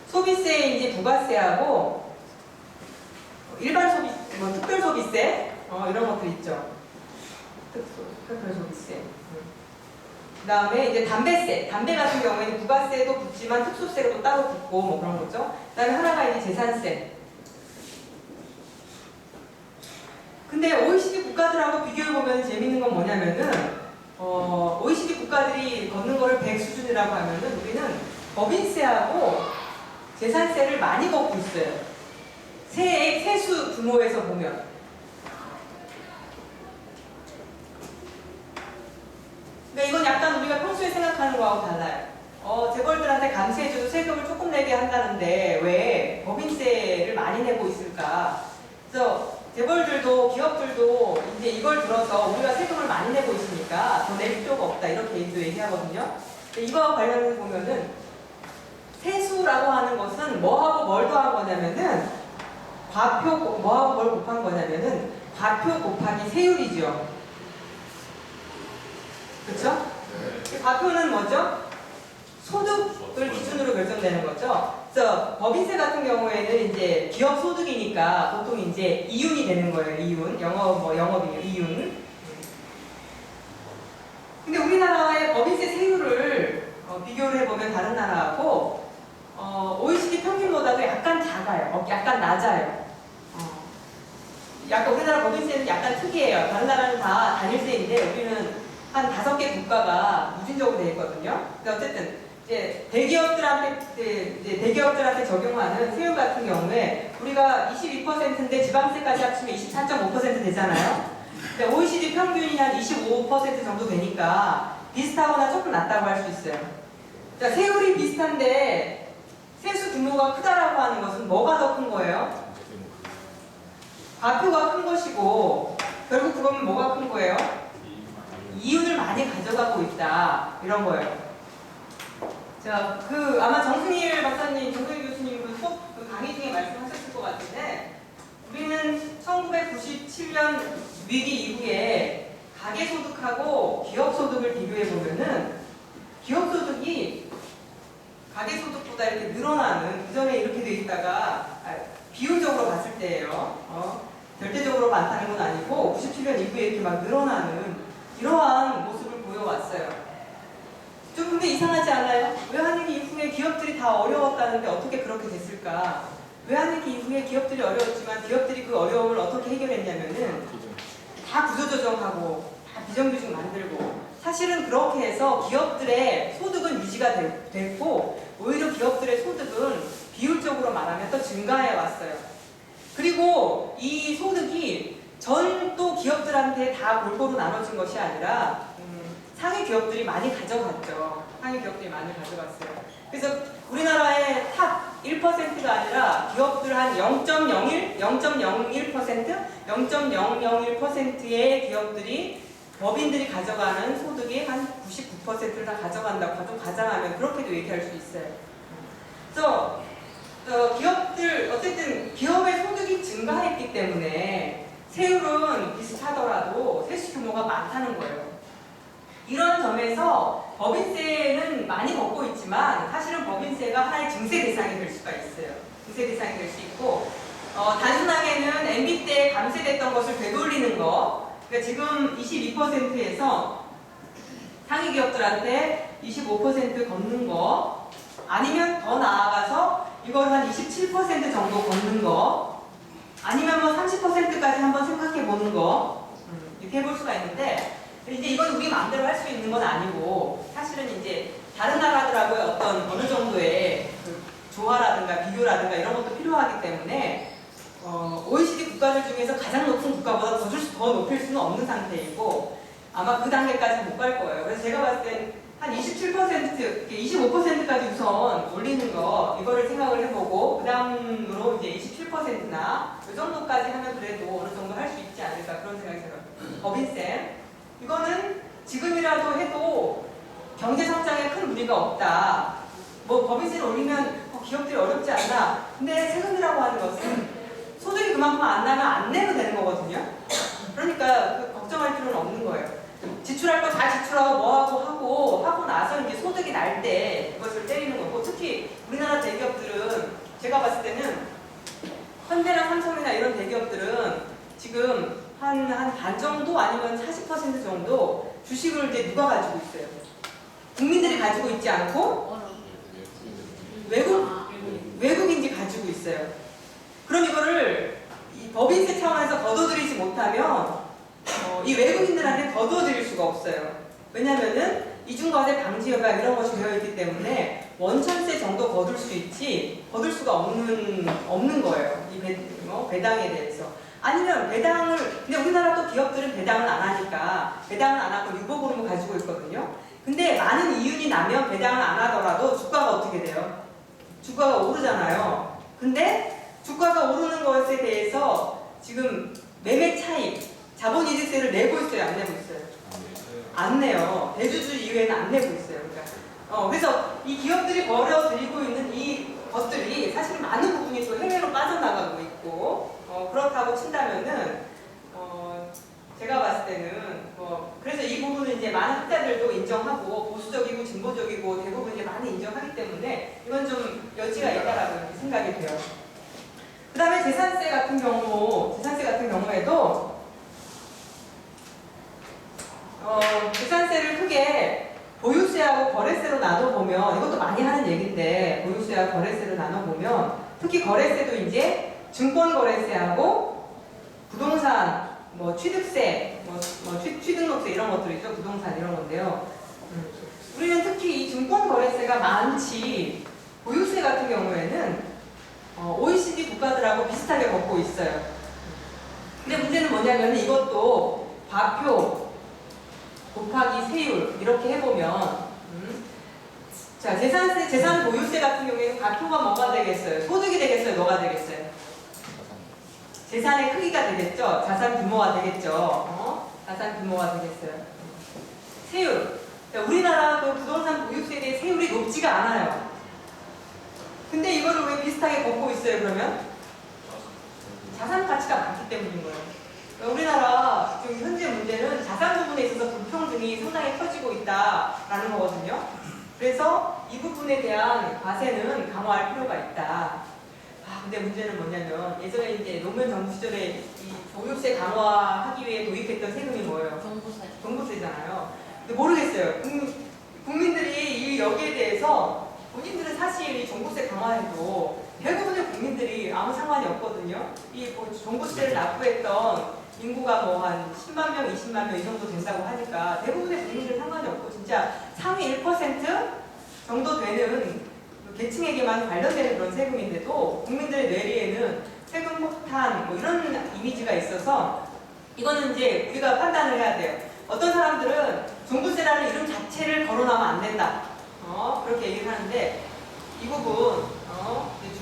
소비세에 이제 부가세하고 일반 소비, 특별 소비세, 이런 것들 있죠. 특별 소비세. 그 다음에 이제 담배세. 담배 같은 경우에는 부가세도 붙지만 특수세가 또 따로 붙고 뭐 그런 거죠. 그 다음에 하나가 이제 재산세. 근데 OECD 국가들하고 비교해보면 재밌는 건 뭐냐면은 OECD 국가들이 걷는 거를 100 수준이라고 하면은 우리는 법인세하고 재산세를 많이 걷고 있어요. 세수 규모에서 보면. 그러니까 이건 약간 우리가 평소에 생각하는 거하고 달라요. 재벌들한테 감세해줘도 세금을 조금 내게 한다는데 왜 법인세를 많이 내고 있을까? 그래서 재벌들도 기업들도 이제 이걸 들어서 우리가 세금을 많이 내고 있으니까 더 낼 필요가 없다 이렇게 얘기하거든요. 이거와 관련해서 보면은 세수라고 하는 것은 뭐하고 뭘 더한 거냐면은 과표 뭐하고 뭘 곱한 거냐면은 과표 곱하기 세율이죠. 그렇죠? 과표는 뭐죠? 소득을 기준으로 결정되는 거죠. 그래서 법인세 같은 경우에는 이제 기업 소득이니까 보통 이제 이윤이 되는 거예요. 이윤, 영업이요, 이윤. 근데 우리나라의 법인세 세율을 비교를 해보면 다른 나라하고 OECD 평균보다도 약간 작아요. 약간 낮아요. 약간 우리나라 법인세는 약간 특이해요. 다른 나라는 다 단일세인데 우리는 한 5개 국가가 무진적으로 되어 있거든요. 근데 어쨌든 이제 대기업들한테 적용하는 세율 같은 경우에 우리가 22%인데 지방세까지 합치면 24.5% 되잖아요. 근데 OECD 평균이 한 25% 정도 되니까 비슷하거나 조금 낮다고 할 수 있어요. 자, 세율이 비슷한데 세수 규모가 크다라고 하는 것은 뭐가 더 큰 거예요? 과표가 큰 것이고 결국 그거는 뭐가 큰 거예요? 이윤을 많이 가져가고 있다 이런 거예요. 자, 아마 정승일 박사님, 정승일 교수님 그 강의 중에 말씀하셨을 것 같은데 우리는 1997년 위기 이후에 가계소득하고 기업소득을 비교해 보면은 기업소득이 가계소득보다 이렇게 늘어나는 그전에 이렇게 돼 있다가 비율적으로 봤을 때예요. 절대적으로 많다는 건 아니고 97년 이후에 이렇게 막 늘어나는 이러한 모습을 보여왔어요. 좀 근데 이상하지 않아요? 외환위기 이후에 기업들이 다 어려웠다는데 어떻게 그렇게 됐을까? 외환위기 이후에 기업들이 어려웠지만 기업들이 그 어려움을 어떻게 해결했냐면은 다 구조조정하고 다 비정규직 만들고 사실은 그렇게 해서 기업들의 소득은 유지가 됐고 오히려 기업들의 소득은 비율적으로 말하면 또 증가해 왔어요. 그리고 이 소득이 전 또 기업들한테 다 골고루 나눠진 것이 아니라 상위 기업들이 많이 가져갔죠. 상위 기업들이 많이 가져갔어요. 그래서 우리나라의 탑 1%가 아니라 기업들 한 0.01%, 0.001%의 기업들이 법인들이 가져가는 소득이 한 99%를 다 가져간다고 가정하면 그렇게도 얘기할 수 있어요. 그래서 기업들 어쨌든 기업의 소득이 증가했기 때문에 세율은 비슷하더라도 세수 규모가 많다는 거예요. 이런 점에서 법인세는 많이 걷고 있지만 사실은 법인세가 하나의 증세 대상이 될 수가 있어요. 증세 대상이 될 수 있고 단순하게는 MB 때 감세됐던 것을 되돌리는 거 그러니까 지금 22%에서 상위 기업들한테 25% 걷는 거 아니면 더 나아가서 이걸 한 27% 정도 걷는 거 아니면 뭐 30%까지 한번 생각해 보는 거 이렇게 해볼 수가 있는데 이제 이건 우리 마음대로 할 수 있는 건 아니고 사실은 이제 다른 나라들하고의 어떤 어느 정도의 그 조화라든가 비교라든가 이런 것도 필요하기 때문에 OECD 국가들 중에서 가장 높은 국가보다 더 높일 수는 없는 상태이고 아마 그 단계까지 못 갈 거예요. 그래서 제가 봤을 땐 한 27%, 25%까지 우선 올리는 거 이거를 생각을 해보고 그 다음으로 이제 27%나 이 정도까지 하면 그래도 어느 정도 할 수 있지 않을까 그런 생각이 들어요. 법인세 이거는 지금이라도 해도 경제 성장에 큰 무리가 없다. 뭐 법인세를 올리면 기업들이 어렵지 않나. 근데 세금이라고 하는 것은 소득이 그만큼 안 나면 안 내면 되는 거거든요. 그러니까 걱정할 필요는 없는 거예요. 지출할 거 다 지출하고 뭐하고 하고 나서 이제 소득이 날 때 그것을 때리는 거고 특히 우리나라 대기업들은 제가 봤을 때는 현대나 삼성이나 이런 대기업들은 지금 한 반 정도 아니면 40% 정도 주식을 이제 누가 가지고 있어요? 국민들이 가지고 있지 않고 외국인이 가지고 있어요. 그럼 이거를 이 법인세 차원에서 거둬들이지 못하면 이 외국인들한테 거둬들일 수가 없어요. 왜냐면은 이중과세 방지가 이런 것이 되어 있기 때문에 원천세 정도 거둘 수 있지 거둘 수가 없는 거예요. 이 배당에 대해서. 아니면 배당을 근데 우리나라 또 기업들은 배당을 안 하니까 배당을 안 하고 유보보험을 가지고 있거든요. 근데 많은 이윤이 나면 배당을 안 하더라도 주가가 어떻게 돼요? 주가가 오르잖아요. 근데 주가가 오르는 것에 대해서 지금 매매 차익 자본이득세를 내고 있어요? 안 내고 있어요? 안 내요. 대주주 이외에는 안 내고 있어요. 그러니까 그래서 이 기업들이 벌어들이고 있는 이 것들이 사실 많은 부분이 또 해외로 빠져나가고 있고 그렇다고 친다면은 제가 봤을 때는 그래서 이 부분은 이제 많은 학자들도 인정하고 보수적이고 진보적이고 대부분 이제 많이 인정하기 때문에 이건 좀 여지가 있다라고 이렇게 생각이 돼요. 그 다음에 재산세 같은 경우에도 재산세를 크게 보유세하고 거래세로 나눠보면 이것도 많이 하는 얘기인데 보유세하고 거래세로 나눠보면 특히 거래세도 이제 증권거래세하고 부동산 취득세, 취등록세 이런 것들이죠. 부동산 이런 건데요. 우리는 특히 이 증권거래세가 많지 보유세 같은 경우에는 OECD 국가들하고 비슷하게 걷고 있어요. 근데 문제는 뭐냐면 이것도 과표 곱하기 세율 이렇게 해보면 자 재산 보유세 같은 경우에는 과표가 뭐가 되겠어요? 소득이 되겠어요? 뭐가 되겠어요? 재산의 크기가 되겠죠? 자산 규모가 되겠죠? 자산 규모가 되겠어요. 세율. 우리나라 그 부동산 보유세에 대해 세율이 높지가 않아요. 근데 이거를 왜 비슷하게 걷고 있어요, 그러면? 자산 가치가 많기 때문인 거예요. 우리나라 지금 현재 문제는 자산 부분에 있어서 불평등이 상당히 커지고 있다라는 거거든요. 그래서 이 부분에 대한 과세는 강화할 필요가 있다. 근데 문제는 뭐냐면 예전에 이제 노무현 정부 시절에 이 보유세 강화하기 위해 도입했던 세금이 뭐예요? 종부세잖아요. 근데 모르겠어요. 국민들이 여기에 대해서 본인들은 사실 이 종부세 강화해도 대부분의 국민들이 아무 상관이 없거든요. 이 종부세를 납부했던 인구가 한 10만 명, 20만 명 이 정도 된다고 하니까 대부분의 국민들은 상관이 없고 진짜 상위 1% 정도 되는 계층에게만 관련되는 그런 세금인데도 국민들의 뇌리에는 세금 폭탄 이런 이미지가 있어서 이거는 이제 우리가 판단을 해야 돼요. 어떤 사람들은 종부세라는 이름 자체를 거론하면 안 된다. 그렇게 얘기를 하는데 이 부분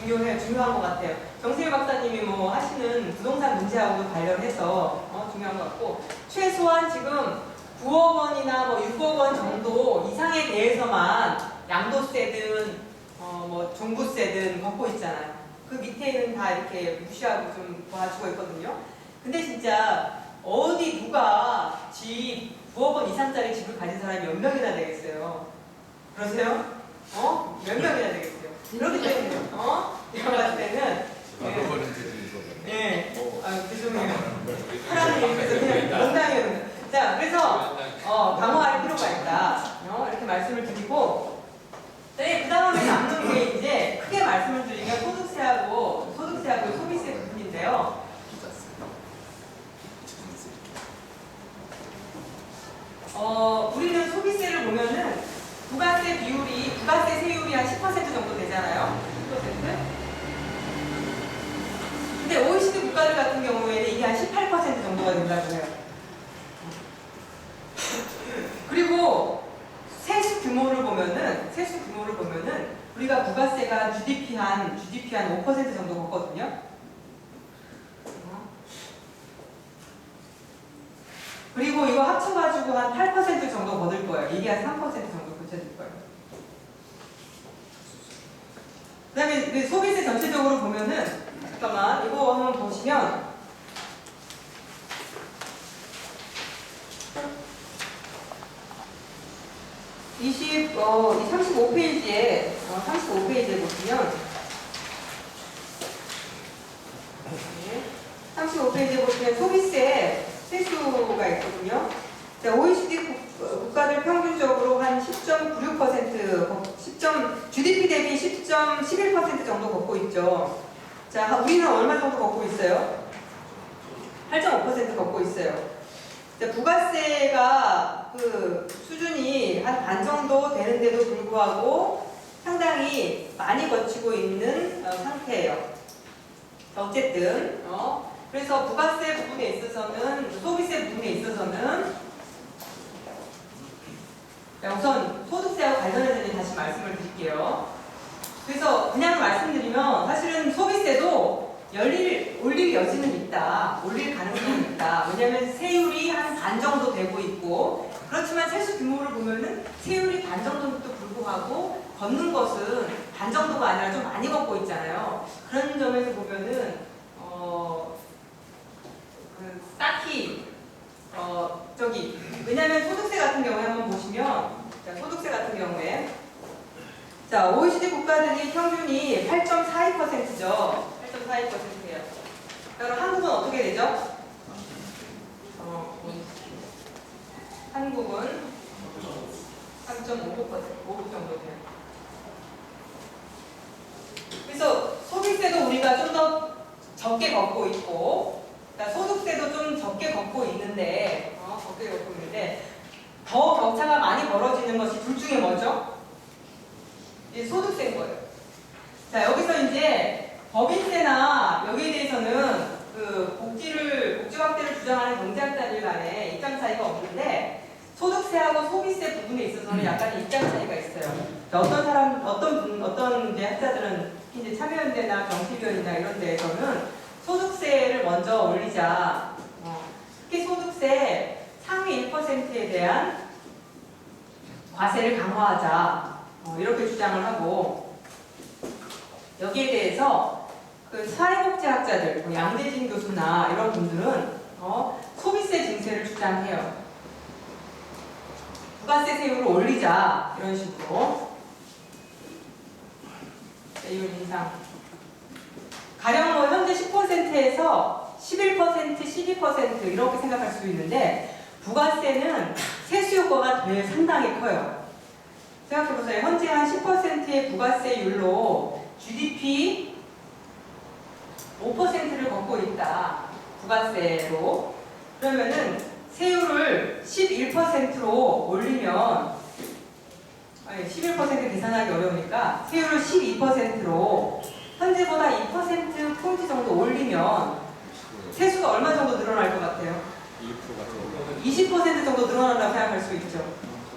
중요한 것 같아요. 정세일 박사님이 하시는 부동산 문제하고도 관련해서 중요한 것 같고 최소한 지금 9억 원이나 6억 원 정도 이상에 대해서만 양도세든 종부세든 걷고 있잖아요. 그 밑에는 다 이렇게 무시하고 좀 봐주고 있거든요. 근데 진짜 누가 집 9억 원 이상짜리 집을 가진 사람이 몇 명이나 되겠어요? 그러세요? 몇 명이나 되겠어요? 그렇기 때문에 제가 봤을 때는 죄송해요. 하나님 그냥 농담이에요. 자, 그래서 강화할 필요가 있다. 이렇게 말씀을 드리고 그 다음에 남는 게 이제 크게 말씀을 드리면 소득세하고 소비세 부분인데요. 우리는 소비세를 보면은 부가세 세율이 한 10% 정도 되잖아요. 10%. 근데 OECD 국가들 같은 경우에는 이게 한 18% 정도가 된다고 해요. 그리고 세수 규모를 보면은 우리가 부가세가 GDP 한 5% 정도 걷거든요. 그리고 이거 합쳐가지고 한 8% 정도 거둘 거예요. 이게 한 3% 정도 고쳐질 거예요. 그 다음에 소비세 전체적으로 보면은 잠깐만 이거 한번 보시면 이 35페이지에 보시면 35페이지에 보시면 소비세 세수가 있거든요. 자, OECD 국가들 평균적으로 한 10.96%, GDP 대비 10.11% 정도 걷고 있죠. 자, 우리는 얼마 정도 걷고 있어요? 8.5% 걷고 있어요. 자, 부가세가 그 수준이 한 반 정도 되는데도 불구하고 상당히 많이 거치고 있는 상태예요. 어쨌든 그래서 부가세 부분에 있어서는 소비세 부분에 있어서는 우선 소득세와 관련해서 다시 말씀을 드릴게요. 그래서 그냥 말씀드리면 사실은 소비세도 올릴 여지는 있다. 올릴 가능성이 있다. 왜냐하면 세율이 한 반 정도 되고 있고 그렇지만 세수 규모를 보면은 세율이 반 정도도 불구하고 걷는 것은 반 정도가 아니라 좀 많이 걷고 있잖아요. 그런 점에서 보면은 딱히 왜냐면 소득세 같은 경우에 한번 보시면, 자, 소득세 같은 경우에 자, OECD 국가들이 평균이 8.42%죠. 8.42%예요. 그럼 한국은 어떻게 되죠? 한국은 3.5% 정도 돼요. 그래서 소비세도 우리가 좀 더 적게 걷고 있고, 그러니까 소득세도 좀 적게 걷고 있는데, 더 격차가 많이 벌어지는 것이 둘 중에 뭐죠? 이 소득세인 거예요. 자, 여기서 이제 법인세나 여기에 대해서는 복지 확대를 주장하는 경제학자들 간에 입장 차이가 없는데, 소득세하고 소비세 부분에 있어서는 약간의 입장 차이가 있어요. 어떤 이제 학자들은 이제 참여연대나 정치위원이나 이런 데에서는 소득세를 먼저 올리자. 특히 소득세 상위 1%에 대한 과세를 강화하자. 이렇게 주장을 하고, 여기에 대해서 그 사회복지학자들, 양재진 교수나 이런 분들은 소비세 증세를 주장해요. 부가세 세율을 올리자, 이런 식으로. 세율 인상. 가령 뭐 현재 10%에서 11%, 12% 이렇게 생각할 수 있는데, 부가세는 세수 효과가 되게 상당히 커요. 생각해보세요. 현재 한 10%의 부가세율로 GDP 5%를 걷고 있다. 부가세로. 그러면은 세율을 11%로 올리면, 11% 계산하기 어려우니까 세율을 12%로 현재보다 2% 포인트 정도 올리면 세수가 얼마 정도 늘어날 것 같아요? 20% 정도 늘어난다고 생각할 수 있죠.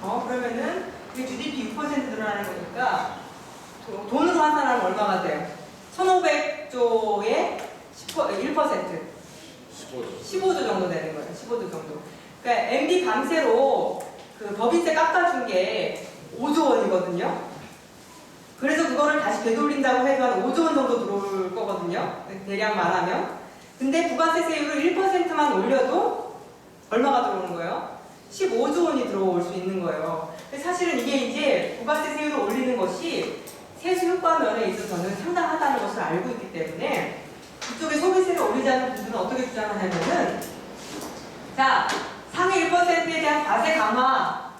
그러면은 이게 GDP 6% 늘어나는 거니까 돈으로 환산하면 얼마가 돼요? 1,500조의 1%. 15조 정도 되는 거예요. 15조 정도. 그러니까 MB 감세로 그 법인세 깎아준 게 5조 원이거든요. 그래서 그거를 다시 되돌린다고 해도 한 5조 원 정도 들어올 거거든요. 대략 말하면. 근데 부가세 세율을 1%만 올려도 얼마가 들어오는 거예요? 15조 원이 들어올 수 있는 거예요. 사실은 이게 이제 부가세 세율을 올리는 것이 세수 효과 면에 있어서는 상당하다는 것을 알고 있기 때문에 이쪽에 소비세를 올리자는 분들은 어떻게 주장하냐면은, 자, 상위 1%에 대한 과세 강화,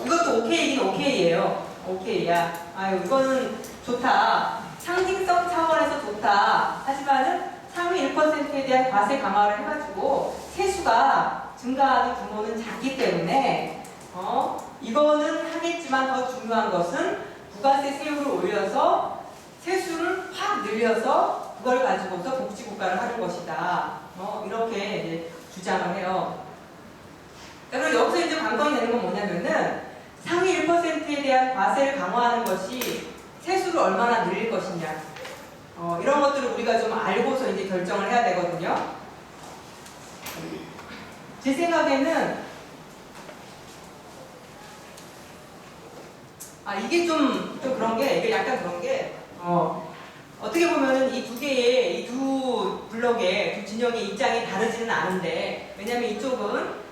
이것도 오케이긴 오케이예요. 오케이야. 아유, 이거는 좋다. 상징성 차원에서 좋다. 하지만은 상위 1%에 대한 과세 강화를 해가지고 세수가 증가하는 규모는 작기 때문에 이거는 하겠지만 더 중요한 것은 부가세 세율을 올려서 세수를 확 늘려서 그걸 가지고서 복지국가를 하는 것이다. 이렇게 이제 주장을 해요. 그리고 여기서 이제 관건이 되는 건 뭐냐면은 상위 1%에 대한 과세를 강화하는 것이 세수를 얼마나 늘릴 것이냐. 이런 것들을 우리가 좀 알고서 이제 결정을 해야 되거든요. 제 생각에는 이게 좀 그런 게, 이게 약간 그런 게 어떻게 보면은 이 두 블록의 두 진영의 입장이 다르지는 않은데, 왜냐면 이쪽은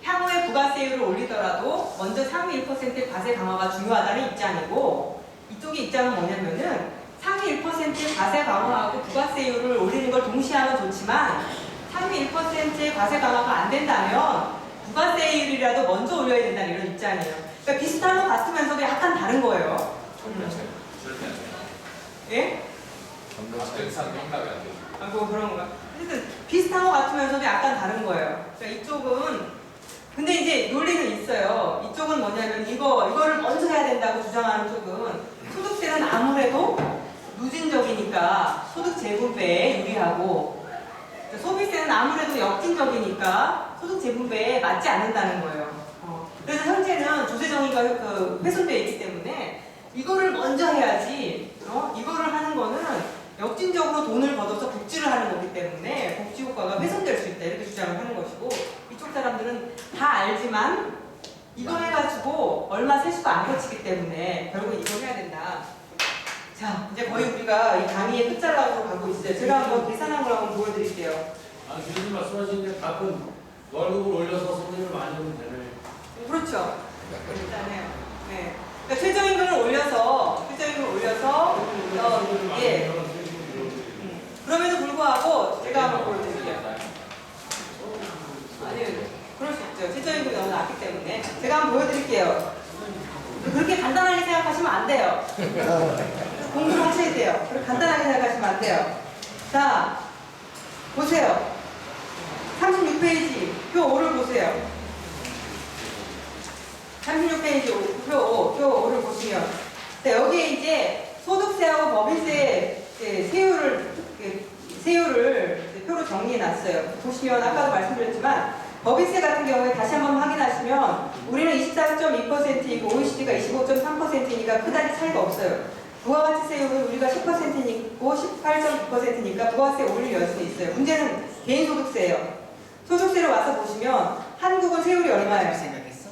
향후에 부가세율을 올리더라도 먼저 상위 1%의 과세 강화가 중요하다는 입장이고, 이쪽의 입장은 뭐냐면은 상위 1%의 과세 강화하고 부가세율을 올리는 걸 동시에 하면 좋지만 상위 1%의 과세 강화가 안 된다면 부가세율이라도 먼저 올려야 된다는 이런 입장이에요. 그러니까 비슷한 것 같으면서도 약간 다른 거예요. 예? 전산 용납이 안 되죠. 뭐 그런 건가? 어쨌든 비슷한 것 같으면서도 약간 다른 거예요. 그러니까 이쪽은, 근데 이제 논리는 있어요. 이쪽은 뭐냐면 이거를 먼저 해야 된다고 주장하는 쪽은 소득세는 아무래도 누진적이니까 소득 재분배에 유리하고, 소비세는 아무래도 역진적이니까 소득 재분배에 맞지 않는다는 거예요. 그래서 현재는 조세정의가 훼손되어 있기 때문에 이거를 먼저 해야지, 이거를 하는 거는 역진적으로 돈을 걷어서 복지를 하는 거기 때문에 복지 효과가 훼손될 수 있다, 이렇게 주장을 하는 것이고, 이쪽 사람들은 다 알지만 이거 해가지고 얼마 세수가 안 거치기 때문에 결국 이거 해야 된다. 자, 이제 거의 우리가 이 강의의 끝자락으로 가고 있어요. 제가 한번 계산한 걸 한번 보여드릴게요. 아, 교수님 말씀하신 게 가끔 월급을 올려서 손님을 많이 오면 되네. 그렇죠. 일단은 네. 그러니까 최저임금을 올려서 예. 그럼에도 불구하고 제가 한번 보여드릴게요. 아니, 그럴 수 있죠. 최저임금이 너무 낮기 때문에 제가 한번 보여드릴게요. 그렇게 간단하게 생각하시면 안 돼요. 공부하셔야 돼요. 그렇게 간단하게 생각하시면 안 돼요. 자, 보세요. 36페이지 표 5를 보세요. 36페이지 표 5를 보시면 자, 여기에 이제 소득세하고 법인세 세율을 표로 정리해 놨어요. 보시면 아까도 말씀드렸지만 법인세 같은 경우에 다시 한번 확인하시면 우리는 24.2%이고 OECD가 25.3%이니까 그다지 차이가 없어요. 부가가치세율은 우리가 10%이고 18.9%니까 부가세 올릴 여지는 있어요. 문제는 개인소득세예요. 소득세로 와서 보시면 한국은 세율이 얼마예요? 생각했어?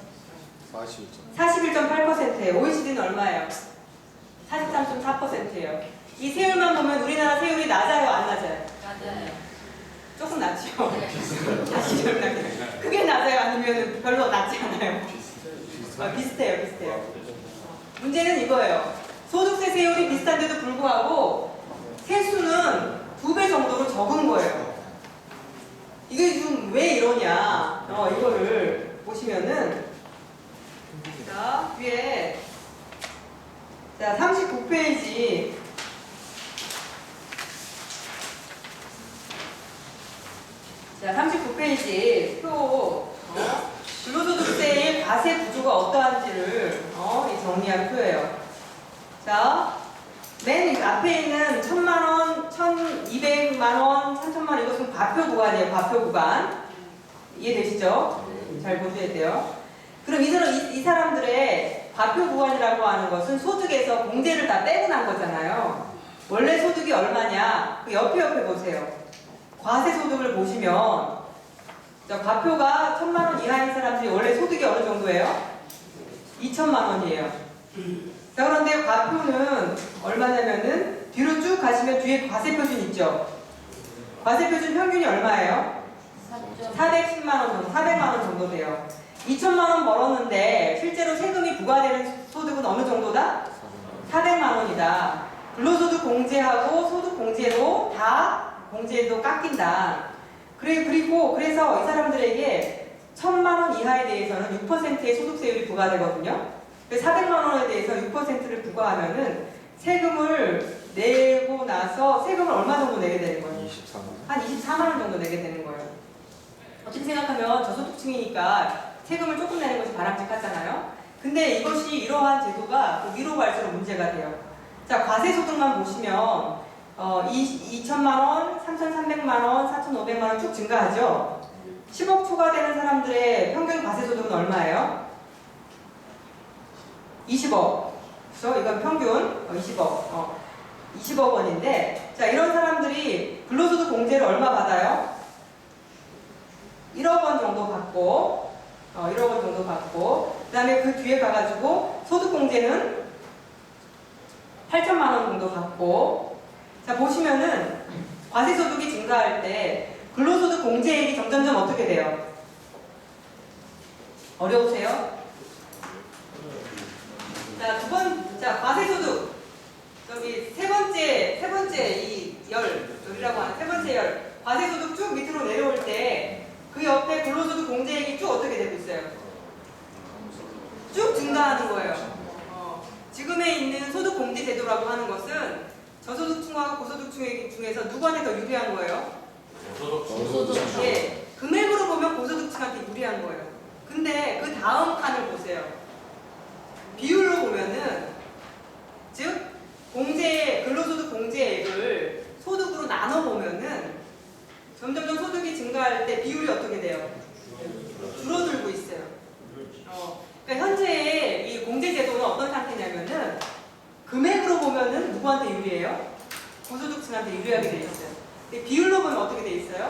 41.8%예요. OECD는 얼마예요? 43.4%예요. 이 세율만 보면 우리나라 세율이 낮아요, 안 낮아요? 맞아요. 조금 낮죠. 사실은 낮아요. 크게 낮아요, 아니면 별로 낮지 않아요? 비슷해요. 문제는 이거예요. 소득세 세율이 비슷한데도 불구하고 세수는 2배 정도로 적은 거예요. 이게 좀 왜 이러냐? 이거를 보시면은 자 위에 자 39페이지 자 39페이지 표 근로소득세의 과세 구조가 어떠한지를 이 정리한 표예요. 자, 맨 앞에 있는 1,000만원, 1,200만원, 3,000만원 이것은 과표 구간이에요. 과표 구간. 이해되시죠? 잘 보셔야 돼요. 그럼 이 사람들의 과표 구간이라고 하는 것은 소득에서 공제를 다 빼고 난 거잖아요. 원래 소득이 얼마냐? 그 옆에 보세요. 과세 소득을 보시면 자, 과표가 1,000만원 이하인 사람들이 원래 소득이 어느 정도예요? 2,000만원이에요. 자, 그런데 과표는 얼마냐면은 뒤로 쭉 가시면 뒤에 과세표준 있죠? 과세표준 평균이 얼마예요? 410만원 정도, 400만원 정도 돼요. 2,000만원 벌었는데 실제로 세금이 부과되는 소득은 어느 정도다? 400만원이다. 근로소득 공제하고 소득 공제로 다 공제도 깎인다. 그래서 이 사람들에게 1,000만원 이하에 대해서는 6%의 소득세율이 부과되거든요. 400만원에 대해서 6%를 부과하면은 세금을 내고 나서 세금을 얼마 정도 내게 되는 거예요? 24만 한 24만원 정도 내게 되는 거예요. 어떻게 생각하면 저소득층이니까 세금을 조금 내는 것이 바람직하잖아요. 근데 이것이 이러한 제도가 위로 갈수록 문제가 돼요. 자, 과세소득만 보시면 2,000만원, 3,300만원, 4,500만원 쭉 증가하죠. 10억 초과되는 사람들의 평균 과세소득은 얼마예요? 20억. 그래서 이건 평균 20억. 20억 원인데, 자, 이런 사람들이 근로소득 공제를 얼마 받아요? 1억 원 정도 받고, 1억 원 정도 받고, 그 다음에 그 뒤에 가가지고 소득 공제는 8천만 원 정도 받고, 자, 보시면은 과세소득이 증가할 때 근로소득 공제액이 점점점 어떻게 돼요? 어려우세요? 자, 과세소득. 저기 세 번째 이 열이라고 하는 세 번째 열. 과세소득 쭉 밑으로 내려올 때 그 옆에 근로소득 공제액이 쭉 어떻게 되고 있어요? 쭉 증가하는 거예요. 지금에 있는 소득 공제 제도라고 하는 것은 저소득층과 고소득층 중에서 누구한테 더 유리한 거예요? 저소득층. 예, 금액으로 보면 고소득층한테 유리한 거예요. 근데 그 다음 칸을 보세요. 비율로 보면은 즉 근로소득 공제액을 소득으로 나눠 보면은 점점점 소득이 증가할 때 비율이 어떻게 돼요? 줄어들고 있어요. 그러니까 현재 이 공제 제도는 어떤 상태냐면은 금액으로 보면은 누구한테 유리해요? 고소득층한테 유리하게 돼 있어요. 근데 비율로 보면 어떻게 돼 있어요?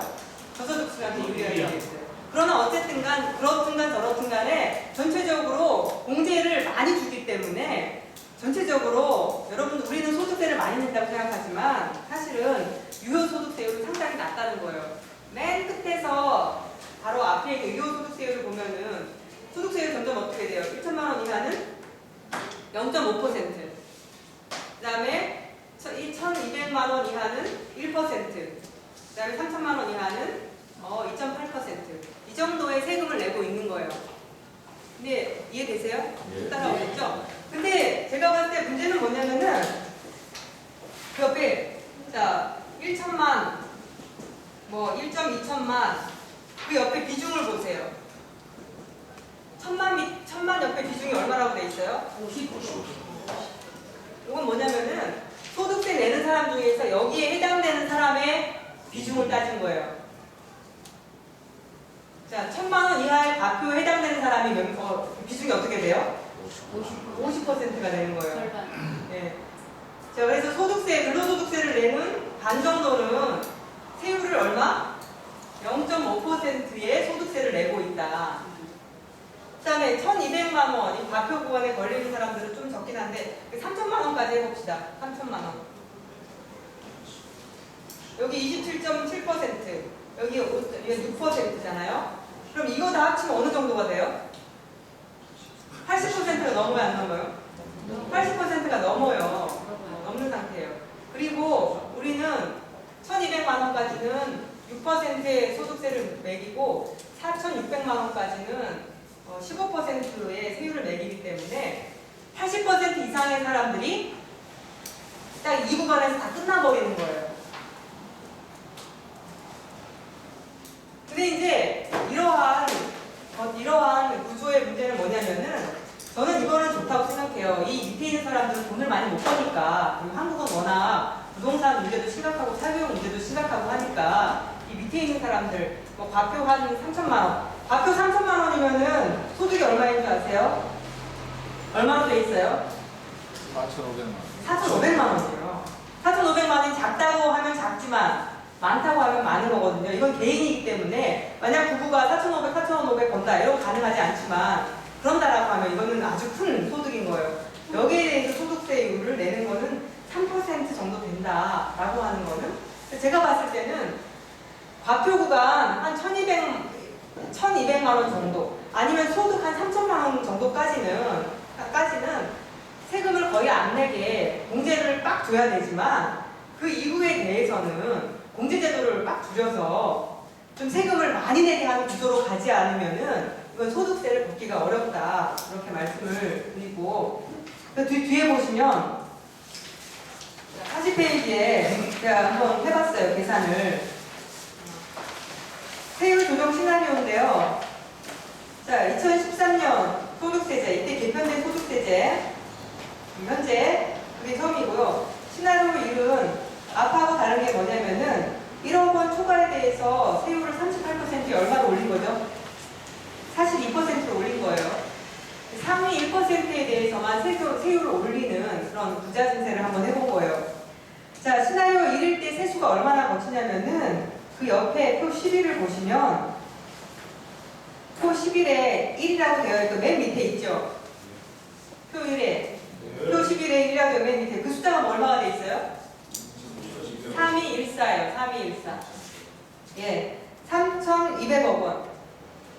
저소득층한테 유리하게 돼 있어요. 그러나 어쨌든 그렇든 저렇든 간에 전체적으로 공제를 많이 주기 때문에 전체적으로 여러분 우리는 소득세를 많이 낸다고 생각하지만 사실은 유효소득세율은 상당히 낮다는 거예요. 맨 끝에서 바로 앞에 있는 유효소득세율을 보면은 소득세율 점점 어떻게 돼요? 1천만 원 이하는 0.5%, 그 다음에 1,200만 원 이하는 1%, 그 다음에 3천만 원 이하는 2.8%. 이 정도의 세금을 내고 있는 거예요. 근데 이해되세요? 따라오겠죠? 근데 제가 봤을 때 문제는 뭐냐면은 그 옆에 자 1천만 1.2천만 그 옆에 비중을 보세요. 천만 옆에 비중이 얼마라고 돼 있어요? 50. 이건 뭐냐면은 소득세 내는 사람 중에서 여기에 해당되는 사람의 비중을 따진 거예요. 자, 1,000만 원 이하의 과표에 해당되는 사람이 비중이 어떻게 돼요? 50%가 되는 거예요. 네. 자, 그래서 소득세, 근로소득세를 내는 반 정도는 세율을 얼마? 0.5%의 소득세를 내고 있다. 그 다음에 1,200만 원, 이 과표 구간에 걸리는 사람들은 좀 적긴 한데 3천만 원까지 해봅시다. 3천만 원. 여기 27.7%, 여기 6%잖아요. 그럼 이거 다 합치면 어느 정도가 돼요? 80%가 넘어요, 안 넘어요? 80%가 넘어요. 넘는 상태예요. 그리고 우리는 1,200만 원까지는 6%의 소득세를 매기고 4,600만 원까지는 15%의 세율을 매기기 때문에 80% 이상의 사람들이 딱 이 구간에서 다 끝나버리는 거예요. 근데 이제 이러한 구조의 문제는 뭐냐면은 저는 이거는 좋다고 생각해요. 이 밑에 있는 사람들은 돈을 많이 못 버니까 그리고 한국은 워낙 부동산 문제도 심각하고 사교육 문제도 심각하고 하니까 이 밑에 있는 사람들 과표 한 3천만 원 과표 3천만 원이면은 소득이 얼마인 줄 아세요? 얼마로 돼 있어요? 4,500만 원이에요. 4,500만 원이 작다고 하면 작지만 많다고 하면 많은 거거든요. 이건 개인이기 때문에 만약 부부가 4,500 번다 이런 거 가능하지 않지만 그런다라고 하면 이거는 아주 큰 소득인 거예요. 여기에 대해서 소득세율을 내는 거는 3% 정도 된다라고 하는 거는 제가 봤을 때는 과표 구간 한 1,200만 원 정도 아니면 소득 한 3천만 원 정도까지는 세금을 거의 안 내게 공제를 빡 줘야 되지만 그 이후에 대해서는 공제제도를 빡 줄여서 좀 세금을 많이 내게 하는 구조로 가지 않으면은 이건 소득세를 걷기가 어렵다 이렇게 말씀을 드리고 그 뒤에 보시면 40페이지에 제가 한번 해봤어요 계산을 세율 조정 시나리오인데요. 자 2013년 소득세제 이때 개편된 소득세제 현재 그게 처음이고요. 시나리오 1은 앞하고 다른 게 뭐냐면은 1억 원 초과에 대해서 세율을 38%에 얼마로 올린 거죠? 42%로 올린 거예요. 상위 1%에 대해서만 세율을 올리는 그런 부자 증세를 한번 해본 거예요. 자, 시나리오 1일 때 세수가 얼마나 거치냐면은 그 옆에 표 11을 보시면 표 11에 1이라고 되어 있고 맨 밑에 있죠? 표 1에 표 11에 1이라고 되어 맨 밑에 그 숫자가 얼마가 돼 있어요? 3214예요. 3214. 예, 3,200억 원.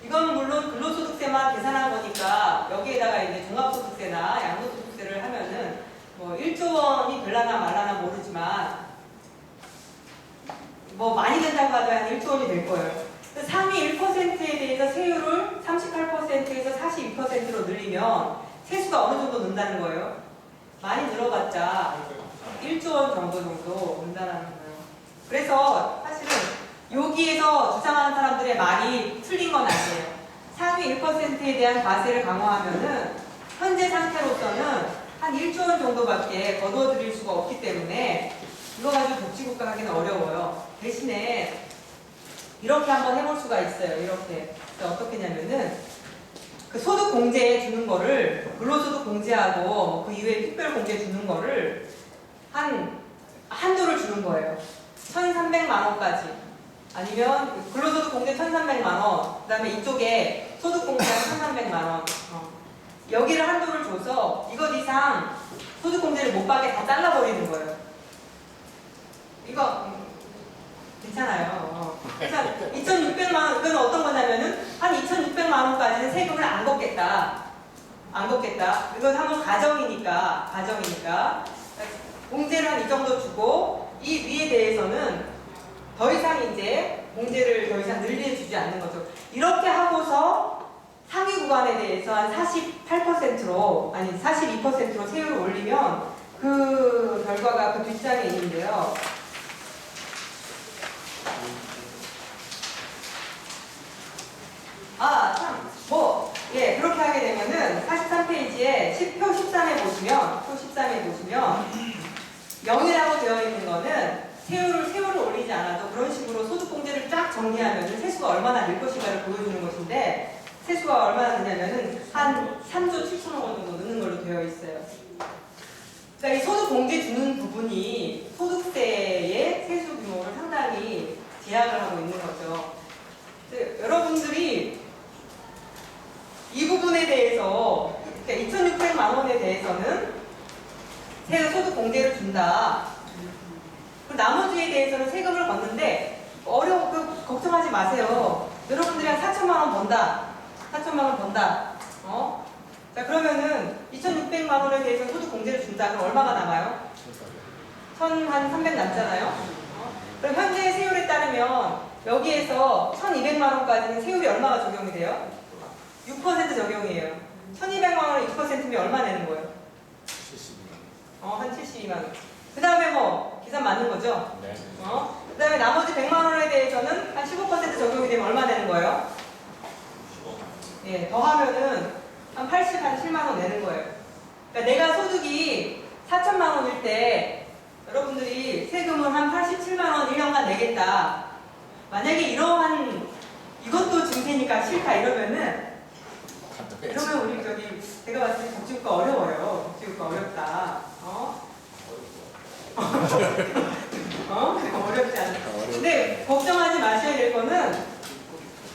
이건 물론 근로소득세만 계산한 거니까 여기에다가 이제 종합소득세나 양도소득세를 하면은 뭐 1조 원이 될라나 말라나 모르지만 뭐 많이 된다고 하도 한 1조 원이 될 거예요. 상위 1%에 대해서 세율을 38%에서 42%로 늘리면 세수가 어느 정도 는다는 거예요? 많이 늘어봤자 1조 원 정도 는다는 거예요. 그래서 사실은 여기에서 주장하는 사람들의 말이 틀린 건 아니에요. 상위 1%에 대한 과세를 강화하면은 현재 상태로서는 한 1조 원 정도밖에 거둬들일 수가 없기 때문에 이거 가지고 복지국가 하기는 어려워요. 대신에 이렇게 한번 해볼 수가 있어요. 이렇게. 어떻게 하냐면은 그 소득 공제 주는 거를 근로소득 공제하고 그 이외에 특별 공제 주는 거를 한도를 주는 거예요. 1,300만 원까지 아니면 근로소득 공제 1,300만 원, 그다음에 이쪽에 소득 공제가 1,300만 원. 여기를 한도를 줘서 이것 이상 소득 공제를 못 받게 다 잘라버리는 거예요. 이거 괜찮아요. 그래서 2,600만 원, 이건 어떤 거냐면은 한 2,600만 원까지는 세금을 안 걷겠다. 안 걷겠다. 이건 한번 가정이니까. 공제를 한 이 정도 주고 이 위에 대해서는 더 이상 이제 공제를 더 이상 늘려주지 않는 거죠. 이렇게 하고서 상위 구간에 대해서 한 48%로 아니 42%로 세율을 올리면 그 결과가 그 뒷장에 있는데요. 그렇게 하게 되면은 43페이지에 표 13에 보시면 0이라고 되어 있는 거는 세율을 올리지 않아도 그런 식으로 소득 공제를 쫙 정리하면 세수가 얼마나 늘 것인가를 보여주는 것인데 세수가 얼마나 되냐면은 한 3조 7천억 원 정도 느는 걸로 되어 있어요. 그러니까 이 소득 공제 주는 부분이 소득세의 세수 규모를 상당히 제약을 하고 있는 거죠. 여러분들이 이 부분에 대해서, 그러니까 2,600만 원에 대해서는 소득 공제를 준다. 나머지에 대해서는 세금을 걷는데 걱정하지 마세요. 여러분들이 한 4천만 원 번다. 4천만 원 번다. 자, 그러면은 2,600만 원에 대해서 소득 공제를 준다. 그럼 얼마가 남아요? 1,300 남잖아요. 그럼 현재 세율에 따르면 여기에서 1,200만 원까지는 세율이 얼마가 적용이 돼요? 6% 적용이에요. 1,200만 원에 6%면 얼마 내는 거예요? 72만 원. 그 다음에 계산 맞는 거죠? 네. 그 다음에 나머지 100만 원에 대해서는 한 15% 적용이 되면 얼마 내는 거예요? 더 하면은 한 87만 원 내는 거예요. 그러니까 내가 소득이 4천만 원일 때 여러분들이 세금을 한 87만 원 1년간 내겠다. 만약에 이것도 증세니까 싫다 이러면 우리 제가 봤을 때 복지국가 어려워요. 복지국가 어렵다. 어렵지 않아. 근데 걱정하지 마셔야 될 거는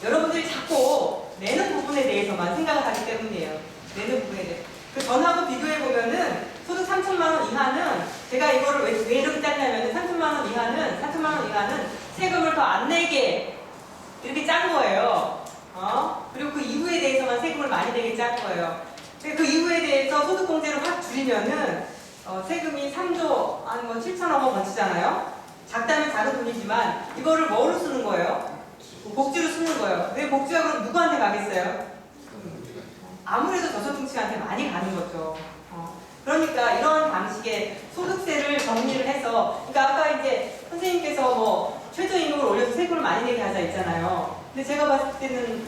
여러분들이 자꾸 내는 부분에 대해서만 생각을 하기 때문이에요. 내는 부분에 대해서. 그 전하고 비교해보면은 소득 3천만 원 이하는 제가 이거를 왜 이렇게 짰냐면은 3천만 원 이하는 세금을 더 안 내게 이렇게 짠 거예요. 그리고 그 이후에 대해서만 세금을 많이 내게 짠 거예요. 그 이후에 대해서 소득 공제를 확 줄이면은 세금이 3조 한 7천억 원 거치잖아요. 작다면 작은 돈이지만 이거를 뭐로 쓰는 거예요? 복지로 쓰는 거예요. 왜 복지가 그럼 누구한테 가겠어요? 아무래도 저소득층한테 많이 가는 거죠. 그러니까 이런 방식의 소득세를 정리를 해서, 그러니까 아까 이제 선생님께서 최저임금을 올려서 세금을 많이 내게 하자 있잖아요. 근데 제가 봤을 때는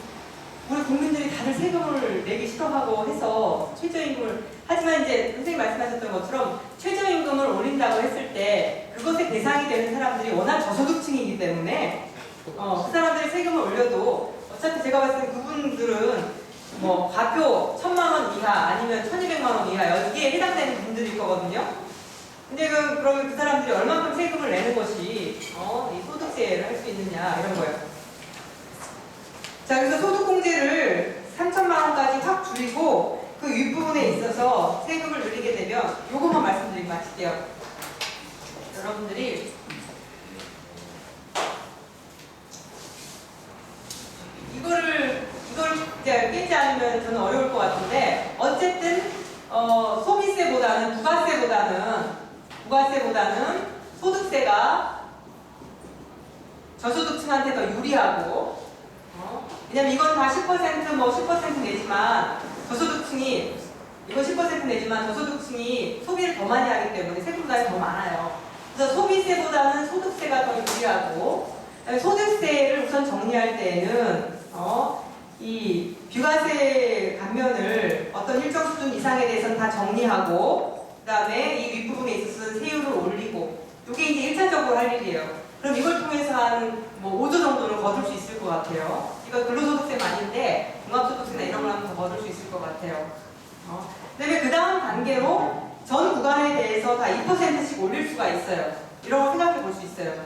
우리 국민들이 다들 세금을 내기 싫어하고 해서 최저임금을, 하지만 이제 선생님 말씀하셨던 것처럼 최저임금을 올린다고 했을 때 그것의 대상이 되는 사람들이 워낙 저소득층이기 때문에 그 사람들이 세금을 올려도 어차피 제가 봤을 때 그분들은 과표 1,000만 원 이하 아니면 1,200만 원 이하 여기에 해당되는 분들일 거거든요. 근데 그러면 그 사람들이 얼마큼 세금을 내는 것이 이 소득세를 할 수 있느냐 이런 거예요. 자, 그래서 소득공제를 3천만 원까지 확 줄이고 그 윗부분에 있어서 세금을 늘리게 되면 요것만 말씀드리고 마칠게요. 여러분들이 이걸 이제 깨지 않으면 저는 어려울 것 같은데 어쨌든 소비세보다는 부가세보다는 소득세가 저소득층한테 더 유리하고 왜냐면 이건 다 10% 내지만 이건 10% 내지만 저소득층이 소비를 더 많이 하기 때문에 세금 부담이 더 많아요. 그래서 소비세보다는 소득세가 더 유리하고 소득세를 우선 정리할 때에는 이 비과세 감면을 어떤 일정 수준 이상에 대해서는 다 정리하고 그 다음에 이 윗부분에 있어서는 세율을 올리고 이게 이제 1차적으로 할 일이에요. 그럼 이걸 통해서 한 5조 정도는 거둘 수 있을 것 같아요. 이거 근로소득세만인데 종합소득세나 이런 걸 하면 더 거둘 수 있을 것 같아요. 그다음에 그 다음 단계로 전 구간에 대해서 다 2%씩 올릴 수가 있어요. 이런 걸 생각해 볼 수 있어요.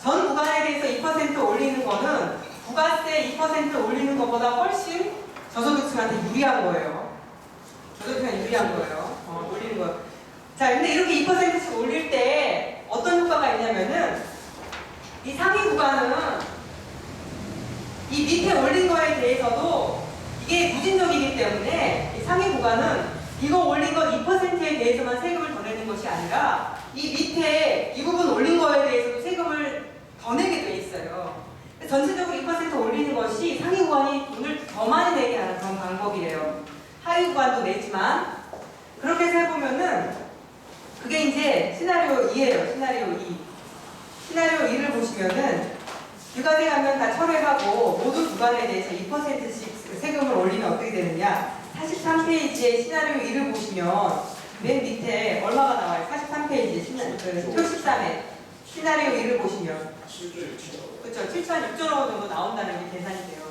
전 구간에 대해서 2% 올리는 거는 부가세 2% 올리는 것보다 훨씬 저소득층한테 유리한 거예요. 저소득층한테 유리한 거예요. 올리는 거예요. 자, 근데 이렇게 2%씩 올릴 때 어떤 효과가 있냐면은 이 상위 구간은 이 밑에 올린 거에 대해서도 이게 무진적이기 때문에 이 상위 구간은 이거 올린 것 2%에 대해서만 세금을 더 내는 것이 아니라 이 밑에 이 부분 올린 거에 대해서도 세금을 더 내게 돼 있어요. 전체적으로 2% 올리는 것이 상위 구간이 돈을 더 많이 내게 하는 그런 방법이에요. 하위 구간도 내지만 그렇게 해서 해보면은 그게 이제 시나리오 2예요. 시나리오 2. 시나리오 2를 보시면은 유가세 가면 다 철회하고 모든 구간에 대해서 2%씩 세금을 올리면 어떻게 되느냐. 43페이지에 시나리오 2를 보시면 맨 밑에 얼마가 나와요? 43페이지 표 13에 시나리오 2를 보시면 그렇죠. 7천 6조 원 정도 나온다는 게 계산이 돼요.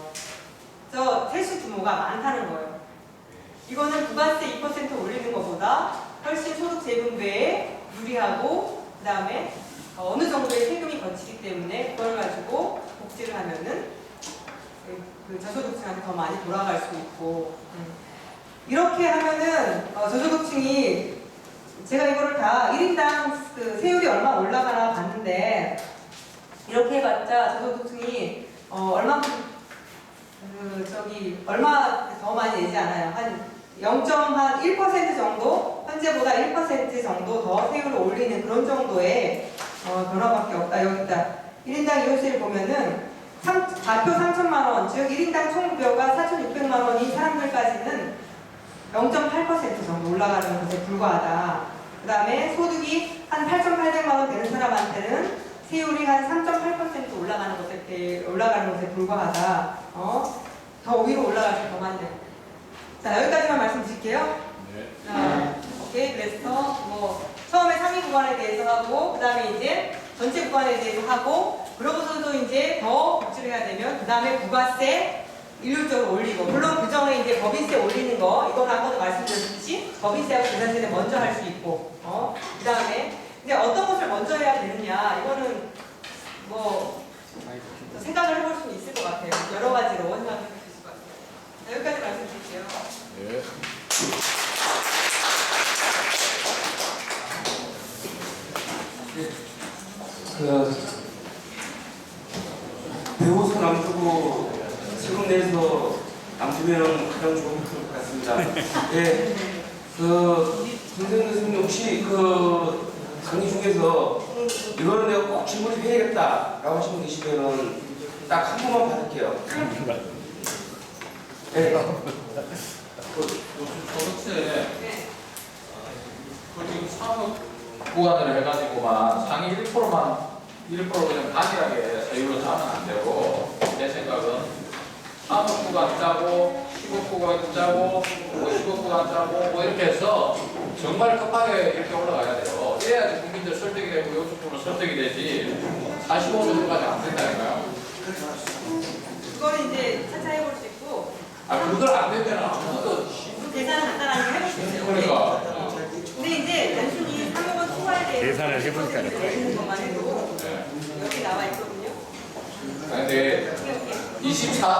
저 세수 규모가 많다는 거예요. 이거는 부가세 2% 올리는 것보다 훨씬 소득 재분배에 유리하고 그 다음에 어느 정도의 세금이 거치기 때문에 그걸 가지고 복지를 하면은 그 저소득층한테 더 많이 돌아갈 수 있고 이렇게 하면은 저소득층이 제가 이거를 다 1인당 그 세율이 얼마 올라가나 봤는데 이렇게 해봤자 저소득층이 얼마큼 얼마 더 많이 내지 않아요. 한 0.1% 정도 현재보다 1% 정도 더 세율을 올리는 그런 정도의 변화밖에 없다. 여기 있다. 1인당 이호세를 보면은 좌표 3천만 원, 즉 1인당 총부여가 4,600만 원인 사람들까지는 0.8% 정도 올라가는 것에 불과하다. 그 다음에 소득이 한 8,800만 원 되는 사람한테는 세율이 한 3.8% 올라가는 것에 불과하다. 더 위로 올라갈 수 더 많네요. 자, 여기까지만 말씀드릴게요. 자, 오케이. 그래서 처음에 상위 구간에 대해서 하고, 그 다음에 이제 전체 구간에 대해서 하고, 그러고서도 이제 더 복지를 해야 되면, 그 다음에 부가세 일률적으로 올리고, 물론 그 전에 이제 법인세 올리는 거, 이건 아까도 말씀드렸듯이 법인세하고 계산세는 먼저 할 수 있고, 그 다음에 이제 어떤 것을 먼저 해야 되느냐, 이거는 생각을 해볼 수 있을 것 같아요. 여러 가지로 생각해 볼 수 있을 것 같아요. 자, 여기까지 말씀드릴게요. 네. 배워서 남주고 세금 내서 남주면 가장 좋은 것 같습니다. 예, 선생님 교수님 혹시 강의 중에서 이거는 내가 꼭 질문을 해야겠다라고 하시는 분 계시면은 딱 한 번만 받을게요. 예. 소득세 네. 그 지금 사업 구간을 해가지고만 상위 1%만 1% 그냥 단일하게 세율로 짜면 안 되고 제 생각은 사업 구간 짜고 15구간 짜고 55구간 짜고 이렇게 해서 정말 급하게 이렇게 올라가야 돼요. 이래야지 국민들 설득이 되고 요식적으로 설득이 되지 45정도까지 안 된다니까요. 그거는 이제 차차 해볼 수 있고, 그걸 안 되면 아무도 계산을 간단하게 해볼 수 있어요. 그러니까. 근데 이제 단순히 3억원 초과에 대해서 계산을 해보니까 올리는 것만 해도 네. 여기 나와 있거든요. 근데 24